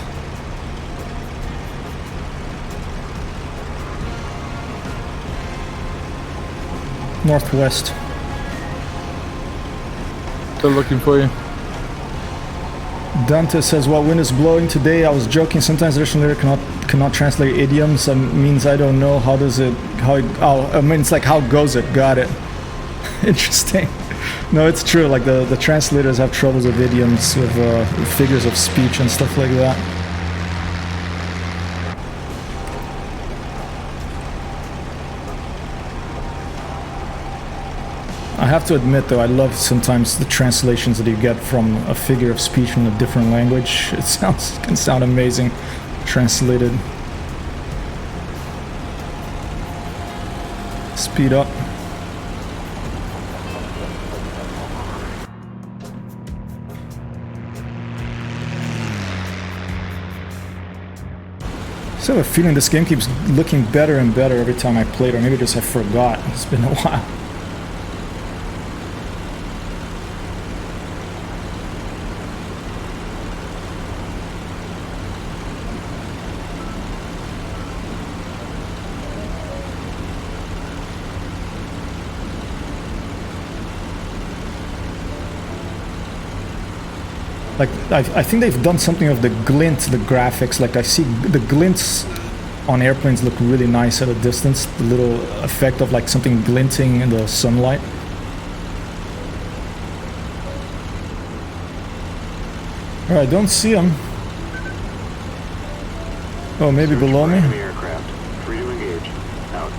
Northwest. Still looking for you. Dante says, "What wind is blowing today?" I was joking. Sometimes the Russian lyric cannot translate idioms. Means I don't know. How does it? Oh, I mean, it's like how goes it? Got it. Interesting. No, it's true. Like the translators have troubles with idioms, with figures of speech and stuff like that. I have to admit, though, I love sometimes the translations that you get from a figure of speech from a different language. It can sound amazing translated. Speed up. So I have a feeling this game keeps looking better and better every time I play it, or maybe just I forgot. It's been a while. Like, I think they've done something of the glint, the graphics. Like, I see the glints on airplanes look really nice at a distance. The little effect of like something glinting in the sunlight. Alright, don't see them. Oh, maybe below me? Enemy aircraft. Free to engage. Out.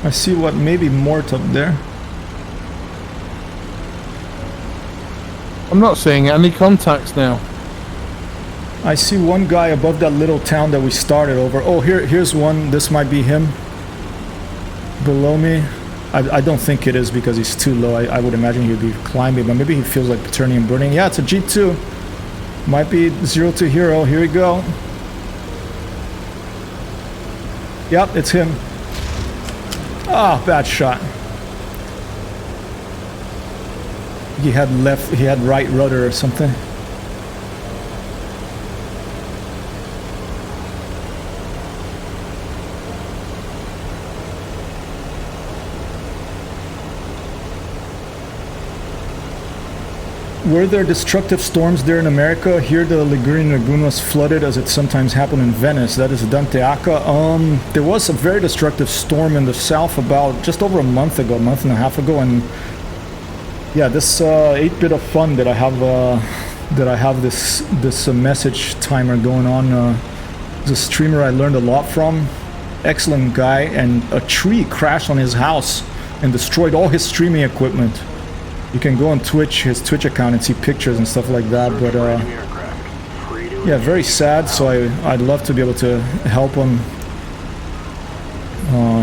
I see what, maybe Mort up there. I'm not seeing any contacts now. I see one guy above that little town that we started over. Oh, here's one. This might be him. Below me. I don't think it is because he's too low. I would imagine he'd be climbing, but maybe he feels like turning and burning. Yeah, it's a G2. Might be 0 to hero. Here we go. Yep, it's him. Ah, bad shot. He had right rudder or something. Were there destructive storms there in America? Here the Ligurian Lagoon was flooded as it sometimes happened in Venice. That is Danteaca. There was a very destructive storm in the south about just over a month and a half ago, and yeah, this 8-bit of fun that I have this message timer going on. There's a streamer I learned a lot from. Excellent guy, and a tree crashed on his house and destroyed all his streaming equipment. You can go on Twitch, his Twitch account, and see pictures and stuff like that, but yeah, very sad, so I'd love to be able to help him.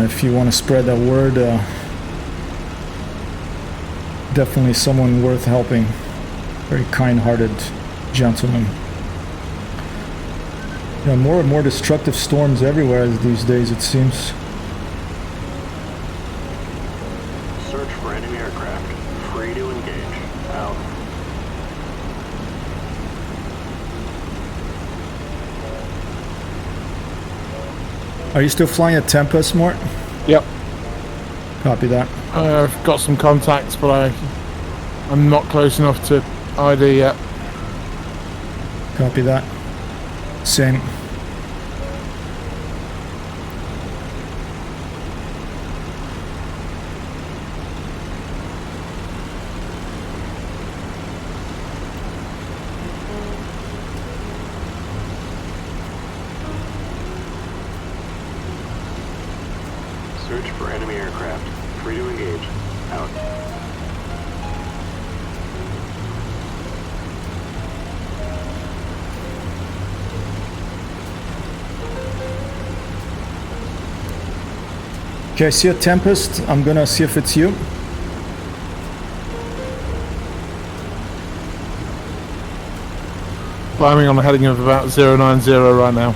If you want to spread that word, definitely someone worth helping. Very kind-hearted gentleman. Yeah, more and more destructive storms everywhere these days, it seems. Search for enemy aircraft. Free to engage. Out. Are you still flying a Tempest, Mort? Yep. Copy that. I've got some contacts, but I'm not close enough to ID yet. Copy that. Same. Search for enemy aircraft. Free to engage. Out. Okay, I see a Tempest. I'm gonna see if it's you. Climbing on a heading of about 090 right now.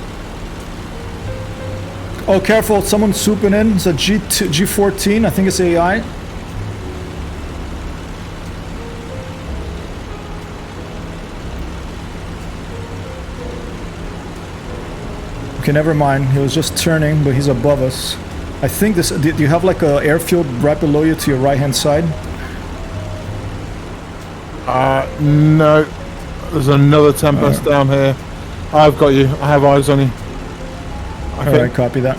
Oh, careful, someone's swooping in. It's a G14, I think it's AI. Okay, never mind. He was just turning, but he's above us. I think this... Do you have like a airfield right below you to your right-hand side? No. There's another Tempest down here. I've got you. I have eyes on you. Alright, copy that.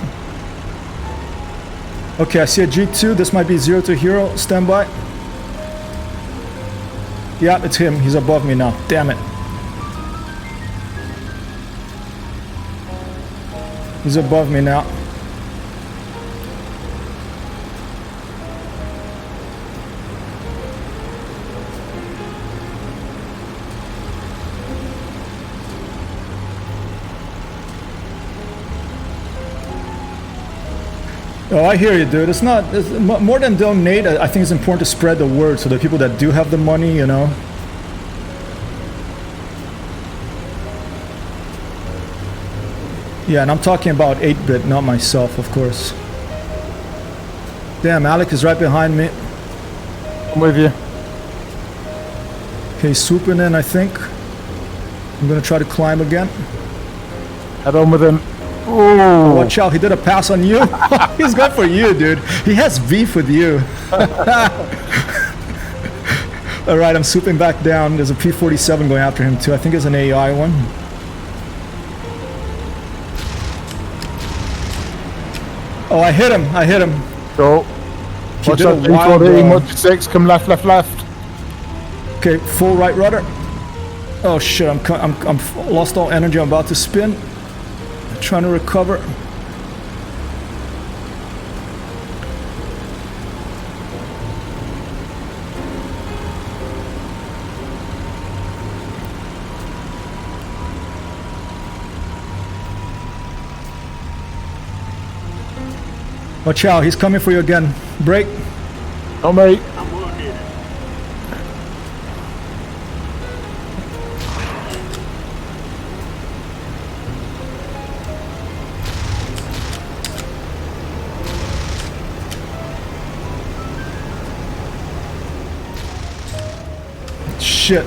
Okay, I see a G2. This might be 0 to hero. Stand by. Yeah, it's him. He's above me now. Damn it. He's above me now. Oh, I hear you, dude. It's more than donate. I think it's important to spread the word so the people that do have the money, you know. Yeah, and I'm talking about 8-bit, not myself, of course. Damn, Alec is right behind me. I'm with you. Okay, he's swooping in, I think. I'm gonna try to climb again. Head on with him. Ooh. Watch out, he did a pass on you. He's going for you, dude. He has beef with you. Alright, I'm swooping back down. There's a P-47 going after him too. I think it's an AI one. Oh, I hit him. Go. Watch out, P-14, watch 6, come left. Okay, full right rudder. Oh shit, I'm lost all energy. I'm about to spin. Trying to recover. Watch out, he's coming for you again. Break. Oh, mate. I'm wounded. shit.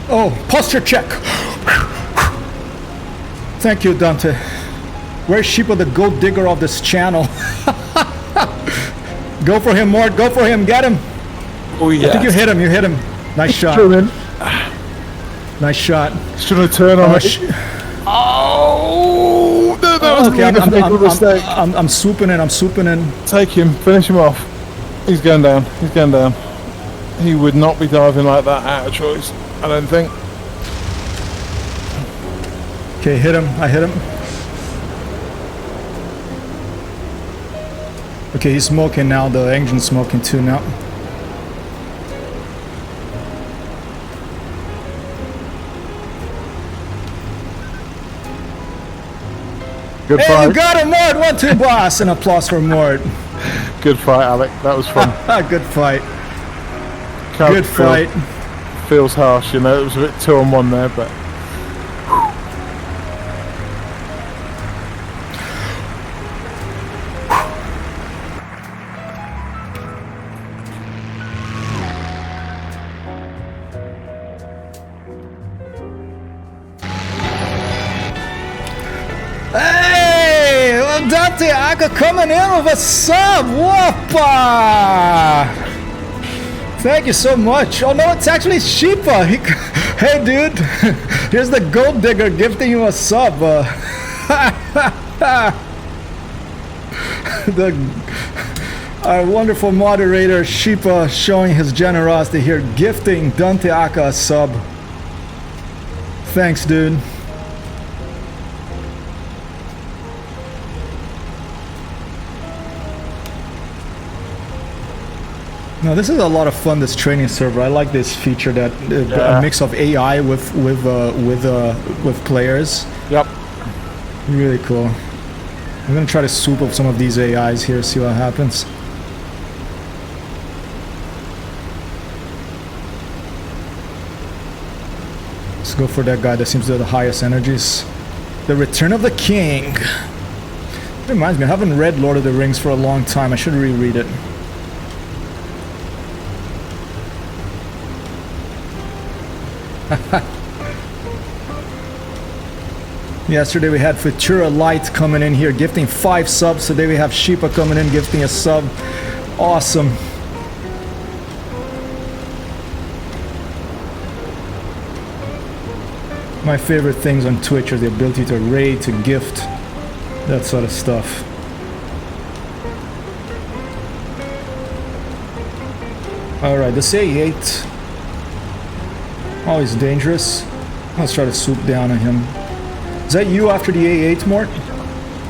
Oh, posture check. Thank you, Dante. Where's Sheepa, the gold digger of this channel? Go for him, Mort. Go for him. Get him. Oh yeah. I think you hit him. You hit him. Nice shot. True, man. Nice shot. He's trying to turn on it. Oh, no, that was Okay, a fatal mistake. I'm swooping in. I'm swooping in. Take him. Finish him off. He's going down. He's going down. He would not be diving like that out of choice, I don't think. Okay, hit him. I hit him. Okay, he's smoking now. The engine's smoking too now. Good Hey, fight. you got him, Mort! 1-2 boss! An applause for Mort. Good fight, Alec. That was fun. Good fight. Can't Good fight. Feels harsh, you know. It was a bit 2-on-1 there, but Hey! Well, Dante Aka coming in with a sub! Whoppa! Thank you so much. Oh no, it's actually Sheepa. Hey dude, here's the gold digger gifting you a sub. Our wonderful moderator Sheepa showing his generosity here, gifting Dante Aka a sub. Thanks, dude. No, this is a lot of fun. This training server. I like this feature that a mix of AI with players. yep. Really cool. I'm gonna try to swoop up some of these AIs here, see what happens. Let's go for that guy that seems to have the highest energies. The Return of the King. It reminds me, I haven't read Lord of the Rings for a long time. I should reread it. Yesterday we had Futura Light coming in here gifting 5 subs. Today we have Sheepa coming in gifting a sub. Awesome. My favorite things on Twitch are the ability to raid, to gift, that sort of stuff. Alright, this A8. Always dangerous. Let's try to swoop down on him. Is that you after the A8, Mort?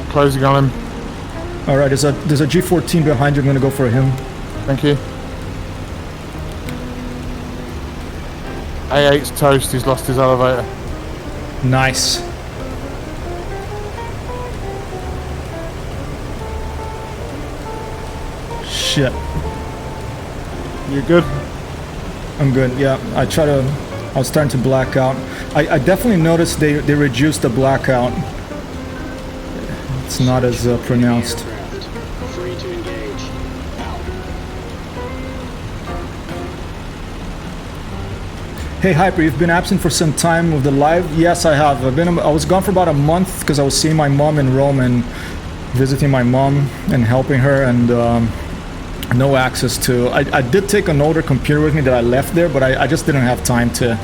Closing on him. Alright, there's a G14 behind you. I'm gonna go for him. Thank you. A8's toast. He's lost his elevator. Nice. Shit. You good? I'm good, yeah. I was starting to black out. I definitely noticed they reduced the blackout. It's not as pronounced. Free to engage. Out. Hey Hyper, you've been absent for some time with the live? Yes, I have. I was gone for about a month because I was seeing my mom in Rome and visiting my mom and helping her, and no access to... I did take an older computer with me that I left there, but I just didn't have time to,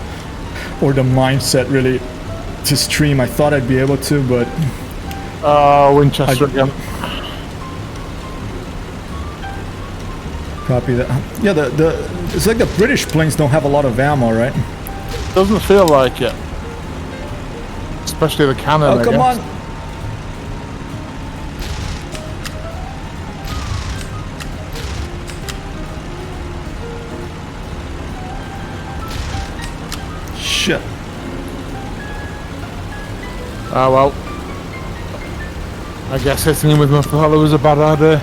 or the mindset really, to stream. I thought I'd be able to, but... Winchester again. Copy that. Yeah, it's like the British planes don't have a lot of ammo, right? Doesn't feel like it. Especially the cannon, Oh, come on! Shit. Oh well. I guess hitting him with my propeller was a bad idea.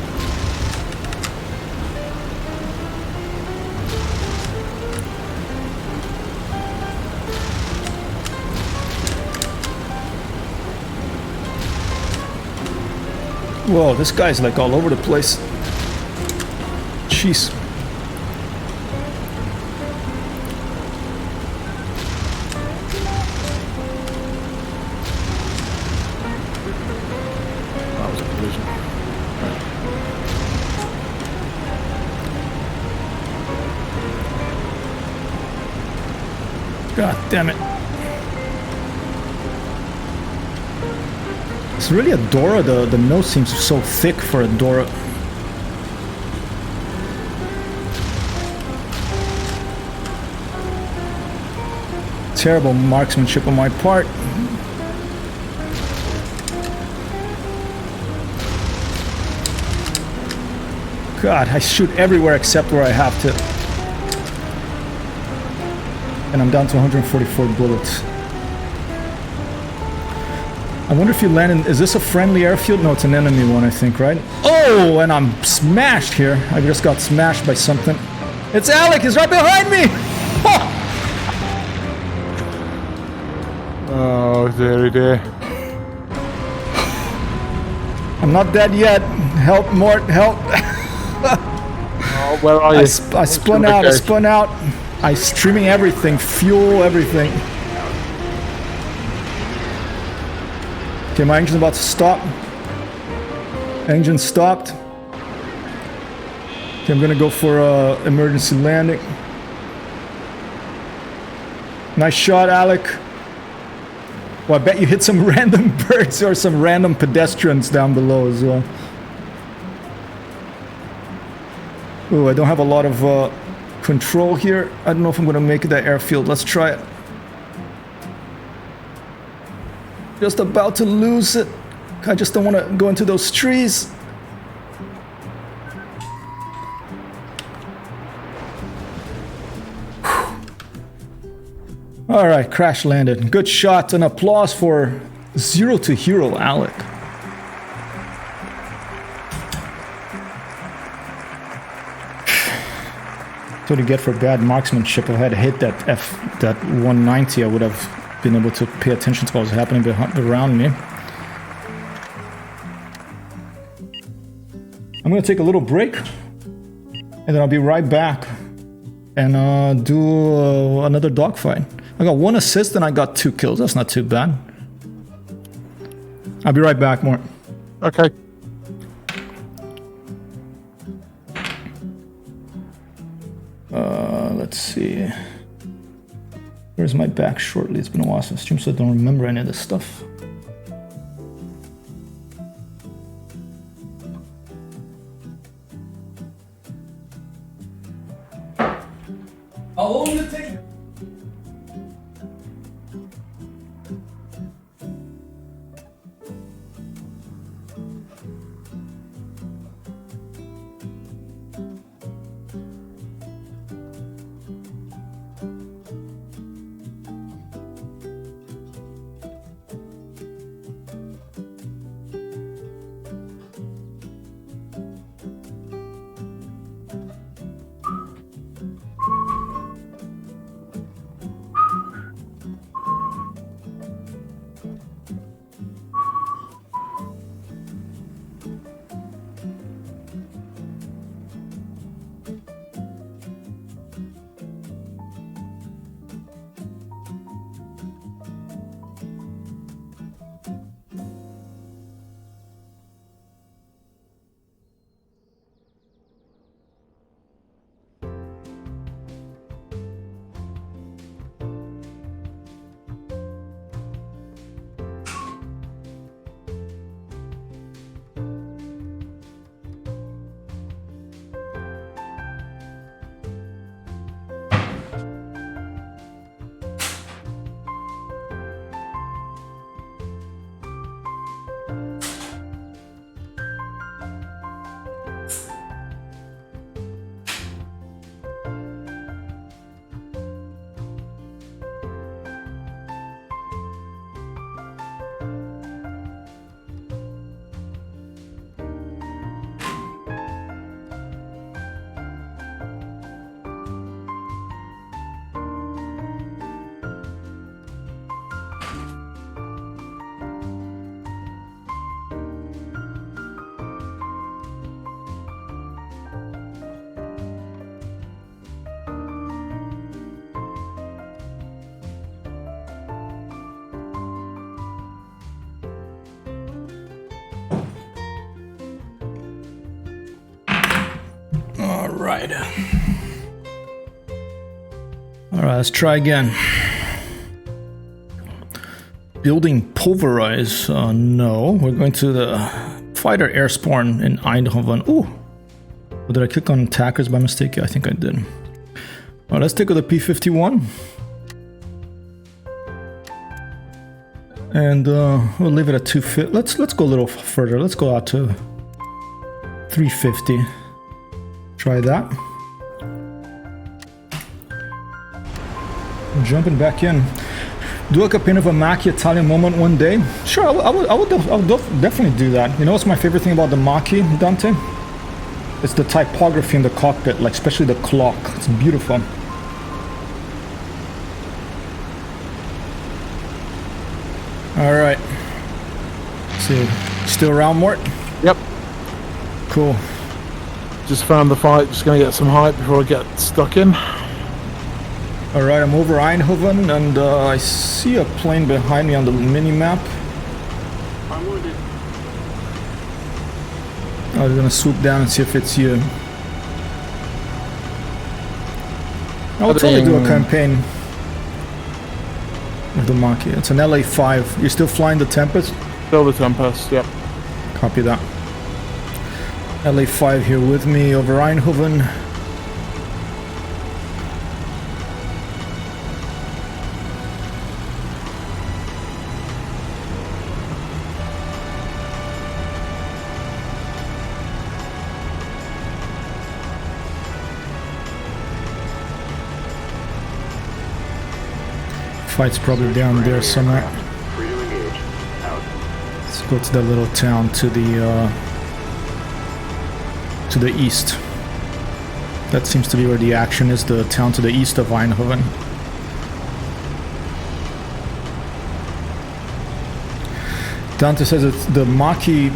Whoa, this guy's like all over the place. Jeez. That was a collision. God damn it. It's really a Dora. The nose seems so thick for a Dora. Terrible marksmanship on my part. God, I shoot everywhere except where I have to. And I'm down to 144 bullets. I wonder if you land in... Is this a friendly airfield? No, it's an enemy one, I think, right? Oh, and I'm smashed here. I just got smashed by something. It's Alec! He's right behind me! Oh, dearie dear. I'm not dead yet. Help, Mort, help. Oh, where are you? I spun out, I spun out. I streaming everything, fuel, everything. Okay, my engine's about to stop. Engine stopped. Okay, I'm gonna go for emergency landing. Nice shot, Alec. Well, I bet you hit some random birds or some random pedestrians down below as well. Oh, I don't have a lot of control here. I don't know if I'm gonna make that airfield. Let's try it. Just about to lose it. I just don't want to go into those trees. All right, crash landed. Good shot and applause for 0 to hero, Alec. That's what you get for bad marksmanship. If I had hit that 190, I would have been able to pay attention to what was happening around me. I'm gonna take a little break, and then I'll be right back and do another dogfight. I got 1 assist and I got 2 kills. That's not too bad. I'll be right back, Mort. Okay. Let's see. Where's my back shortly? It's been a while since I streamed, so I don't remember any of this stuff. How long did it take? Alright. Alright, let's try again. Building pulverize. No, we're going to the fighter air spawn in Eindhoven. Ooh! Did I click on attackers by mistake? Yeah, I think I did. Alright, let's take out the P-51. And we'll leave it at 250. Let's go a little further. Let's go out to 350. Try that. Jumping back in. Do a campaign of a Mach-E Italian moment one day? Sure, I would definitely do that. You know what's my favorite thing about the Mach-E, Dante? It's the typography in the cockpit, like especially the clock. It's beautiful. Alright. See, still around, Mort? Yep. Cool. Just found the fight. Just gonna get some hype before I get stuck in. Alright, I'm over Eindhoven and I see a plane behind me on the mini-map. I'm wounded. I was gonna swoop down and see if it's you. I'll totally do a campaign of the Mach-E. It's an LA5. You're still flying the Tempest? Still the Tempest, yep. Copy that. LA5 here with me over Eindhoven. Fight's probably down there somewhere. Free to engage. Out. Let's go to that little town to the east. That seems to be where the action is, the town to the east of Eindhoven. Dante says it's the Mach-E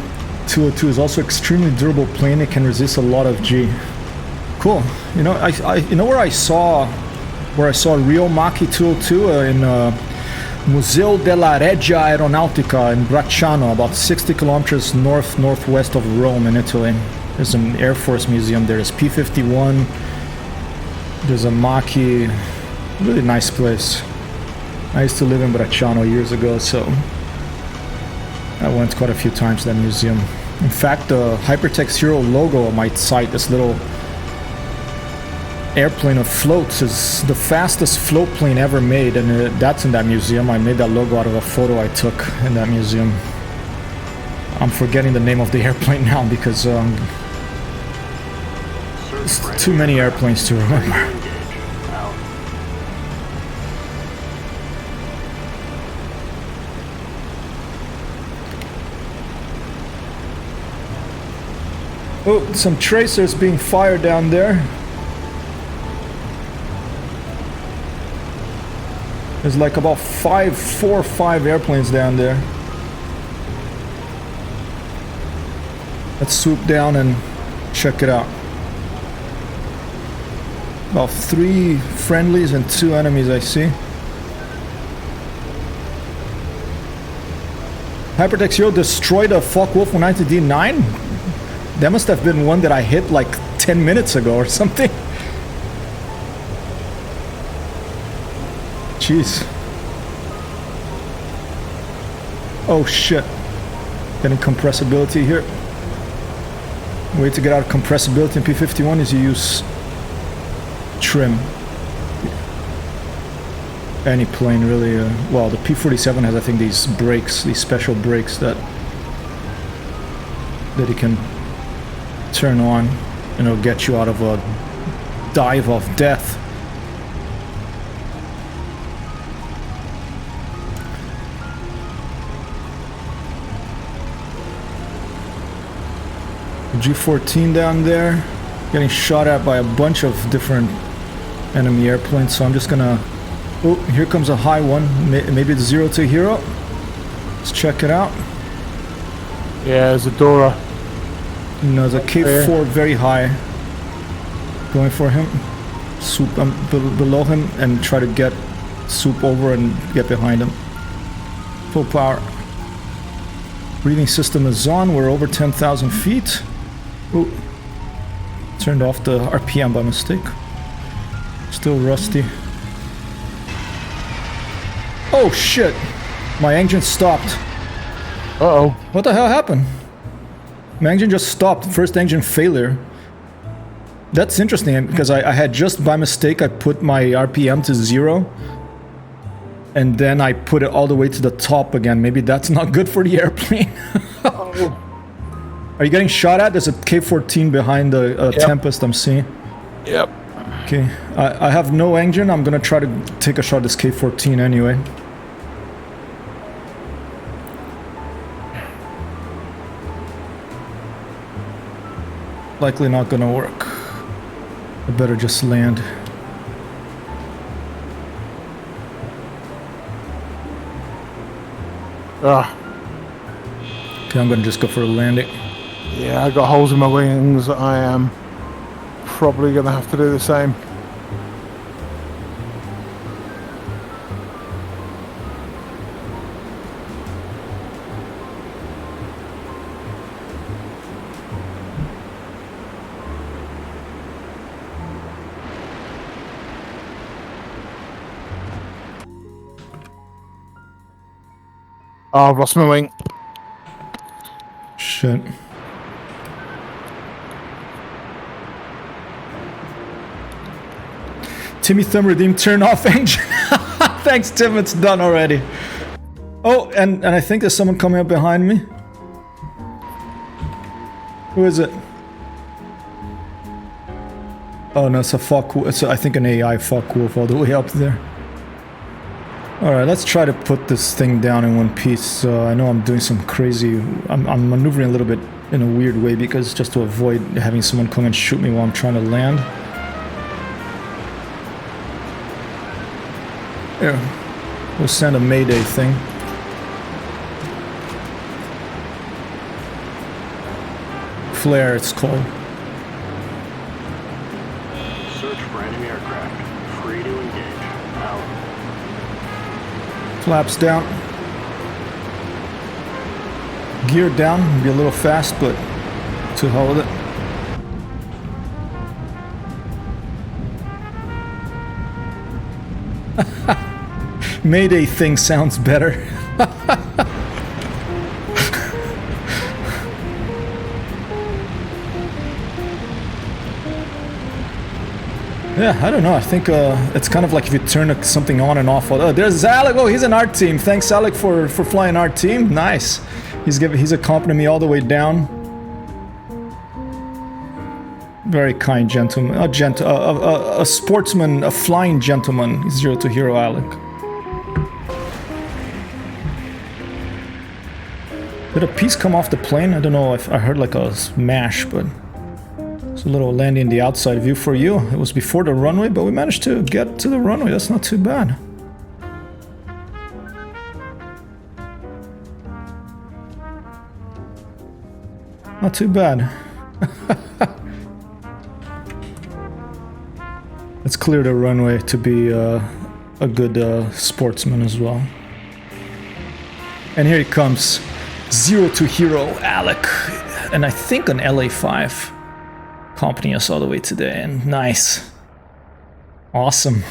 202 is also extremely durable plane. It can resist a lot of G. Cool. You know, you know where I saw real Mach-E 202 in Museo della Regia Aeronautica in Bracciano, about 60 kilometers northwest of Rome in Italy. There's an Air Force museum there. There's P-51. There's a Mach-E. Really nice place. I used to live in Bracciano years ago, so I went quite a few times to that museum. In fact, the Hypertext Hero logo on my site, this little airplane of floats, is the fastest float plane ever made, and that's in that museum. I made that logo out of a photo I took in that museum. I'm forgetting the name of the airplane now because it's too many airplanes to remember. Out. Oh, some tracers being fired down there. There's like about 4 or 5 airplanes down there. Let's swoop down and check it out. About 3 friendlies and 2 enemies I see. Hypertext Hero destroyed a Focke-Wulf 190D9? That must have been one that I hit like 10 minutes ago or something. Jeez. Oh shit. Getting compressibility here. Way to get out of compressibility in P-51 is you use trim. Any plane really. Well, the P-47 has, I think, these brakes, these special brakes that you can turn on and it'll get you out of a dive of death. G14 down there, getting shot at by a bunch of different enemy airplanes, so I'm just gonna... Oh, here comes a high one. Maybe it's 0-2 Hero. Let's check it out. Yeah, there's a Dora. No, there's a K4 very high. Going for him. Swoop below him and try to swoop over and get behind him. Full power. Breathing system is on. We're over 10,000 feet. Ooh. Turned off the RPM by mistake. Still rusty. Oh shit! My engine stopped. Uh-oh. What the hell happened? My engine just stopped. First engine failure. That's interesting because I had just by mistake I put my RPM to 0. And then I put it all the way to the top again. Maybe that's not good for the airplane. Oh. Are you getting shot at? There's a K-14 behind the Yep. Tempest I'm seeing. Yep. Okay, I have no engine. I'm gonna try to take a shot at this K-14 anyway. Likely not gonna work. I better just land. Ah. Okay, I'm gonna just go for a landing. Yeah, I got holes in my wings. I am probably going to have to do the same. Oh, I've lost my wing. Shit. Timmy Thumb redeemed turn off engine. Thanks, Tim. It's done already. Oh, and I think there's someone coming up behind me. Who is it? Oh no, it's a fuck. It's I think an AI fuck wolf all the way up there. All right, let's try to put this thing down in one piece. I know I'm doing some crazy. I'm maneuvering a little bit in a weird way because just to avoid having someone come and shoot me while I'm trying to land. Here, we'll send a Mayday thing. Flare, it's called. Search for enemy aircraft. Free to engage. Out. Flaps down. Gear down. Be a little fast, but to hell with it. Mayday thing sounds better. Yeah, I don't know. I think it's kind of like if you turn something on and off. Oh, there's Alec. Oh, he's in our team. Thanks, Alec, for flying our team. Nice. He's accompanying me all the way down. Very kind gentleman. A sportsman, a flying gentleman. 0 to hero, Alec. Did a piece come off the plane? I don't know if I heard like a smash, but it's a little landing in the outside view for you. It was before the runway, but we managed to get to the runway. That's not too bad. Not too bad. Let's clear the runway to be a good sportsman as well. And here he comes. 0 to hero, Alec. And I think an LA5 accompanying us all the way today. And nice. Awesome.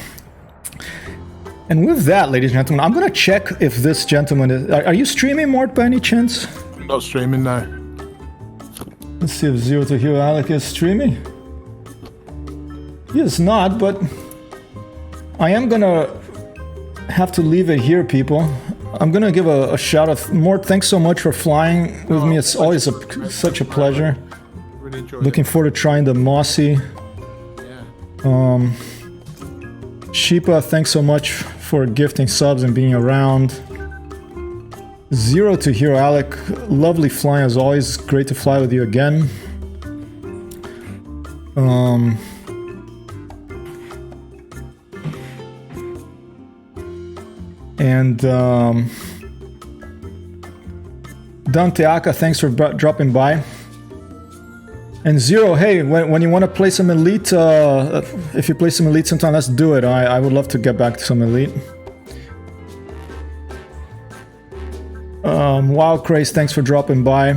And with that, ladies and gentlemen, I'm going to check if this gentleman is... Are you streaming, Mort, by any chance? I'm not streaming now. Let's see if 0 to hero Alec is streaming. He is not, but I am going to have to leave it here, people. I'm gonna give a shout out. Mort, thanks so much for flying with me. It's always such a pleasure. Really enjoyed Looking forward to trying the Mossy. Yeah. Sheepa, thanks so much for gifting subs and being around. 0 to hero Alec, lovely flying as always. Great to fly with you again. And Dante Aka, thanks for dropping by. And 0, hey, when you want to play some Elite, if you play some Elite sometime, let's do it. I would love to get back to some Elite. Wow, Craze, thanks for dropping by.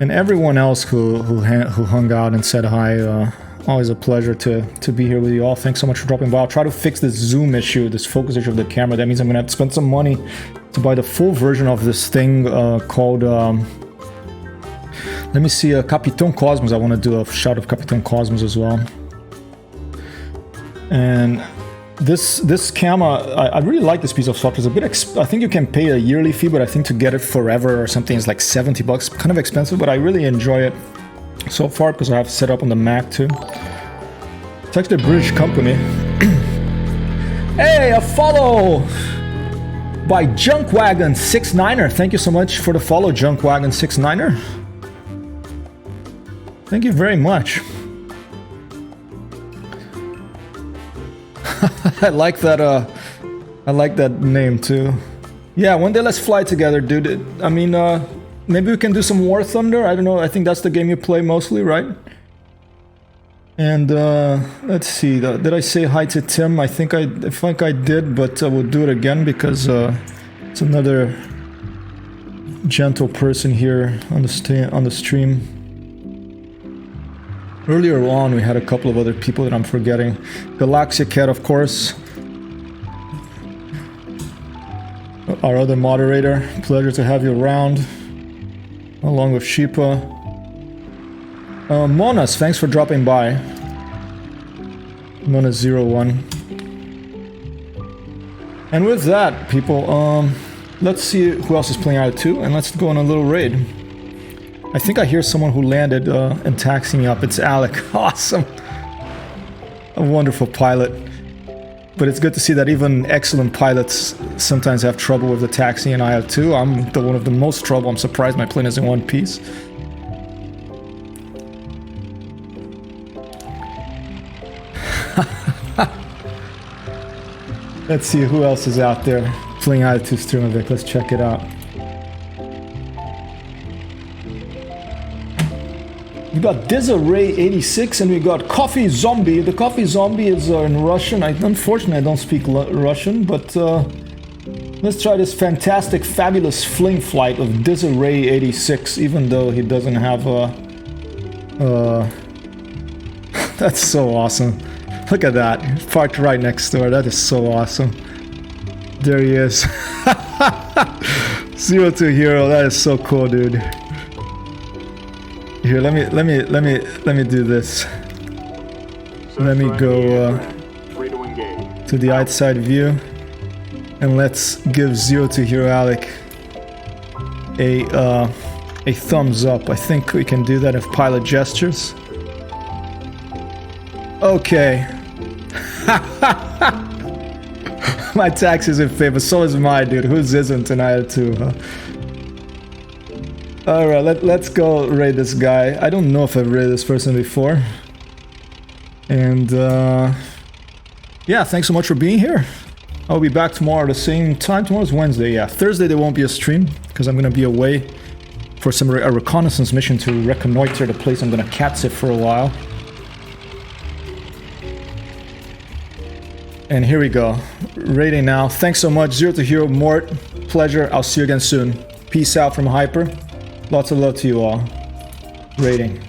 And everyone else who hung out and said hi. Always a pleasure to be here with you all. Thanks so much for dropping by. I'll try to fix this zoom issue, this focus issue of the camera. That means I'm gonna have to spend some money to buy the full version of this thing called. Let me see, Capitão Cosmos. I want to do a shot of Capitão Cosmos as well. And this camera, I really like this piece of software. It's a bit, I think you can pay a yearly fee, but I think to get it forever or something is like $70. Kind of expensive, but I really enjoy it so far because I have set up on the Mac too. It's actually a British company. Hey, a follow by Junkwagon69er. Thank you so much for the follow, Junkwagon69er. Thank you very much. I like that name too. Yeah, one day let's fly together, dude. I mean, maybe we can do some War Thunder. I don't know. I think that's the game you play mostly, right? And let's see. Did I say hi to Tim? I think I did, but we'll do it again because it's another gentle person here on the stream. Earlier on, we had a couple of other people that I'm forgetting. Galaxia Cat, of course. Our other moderator. Pleasure to have you around. Along with Sheepa. Monas, thanks for dropping by. Monas01. And with that, people, let's see who else is playing IL-2, and let's go on a little raid. I think I hear someone who landed and taxiing up. It's Alec. Awesome. A wonderful pilot. But it's good to see that even excellent pilots sometimes have trouble with the taxi in IL-2. I'm the one of the most trouble. I'm surprised my plane is in one piece. Let's see who else is out there playing IL-2 Sturmovik. Let's check it out. We got Disarray86 and we got Coffee Zombie. The Coffee Zombie is in Russian. Unfortunately, I don't speak Russian, but let's try this fantastic, fabulous fling flight of Disarray86, even though he doesn't have a... That's so awesome. Look at that. He's parked right next door. That is so awesome. There he is. 02 Hero. That is so cool, dude. Here, let me do this. Let me go to the outside view, and let's give 02 Hero Alec a thumbs up. I think we can do that if pilot gestures. Okay. My taxi's in favor. So is mine, dude. Whose isn't in IL-2, huh? Alright, let's go raid this guy. I don't know if I've raided this person before. And, yeah, thanks so much for being here. I'll be back tomorrow at the same time. Tomorrow's Wednesday, yeah. Thursday there won't be a stream, because I'm gonna be away for a reconnaissance mission to reconnoiter the place. I'm gonna cat sit for a while. And here we go. Raiding now. Thanks so much. 02 Hero, Mort. Pleasure. I'll see you again soon. Peace out from Hyper. Lots of love to you all. Rating.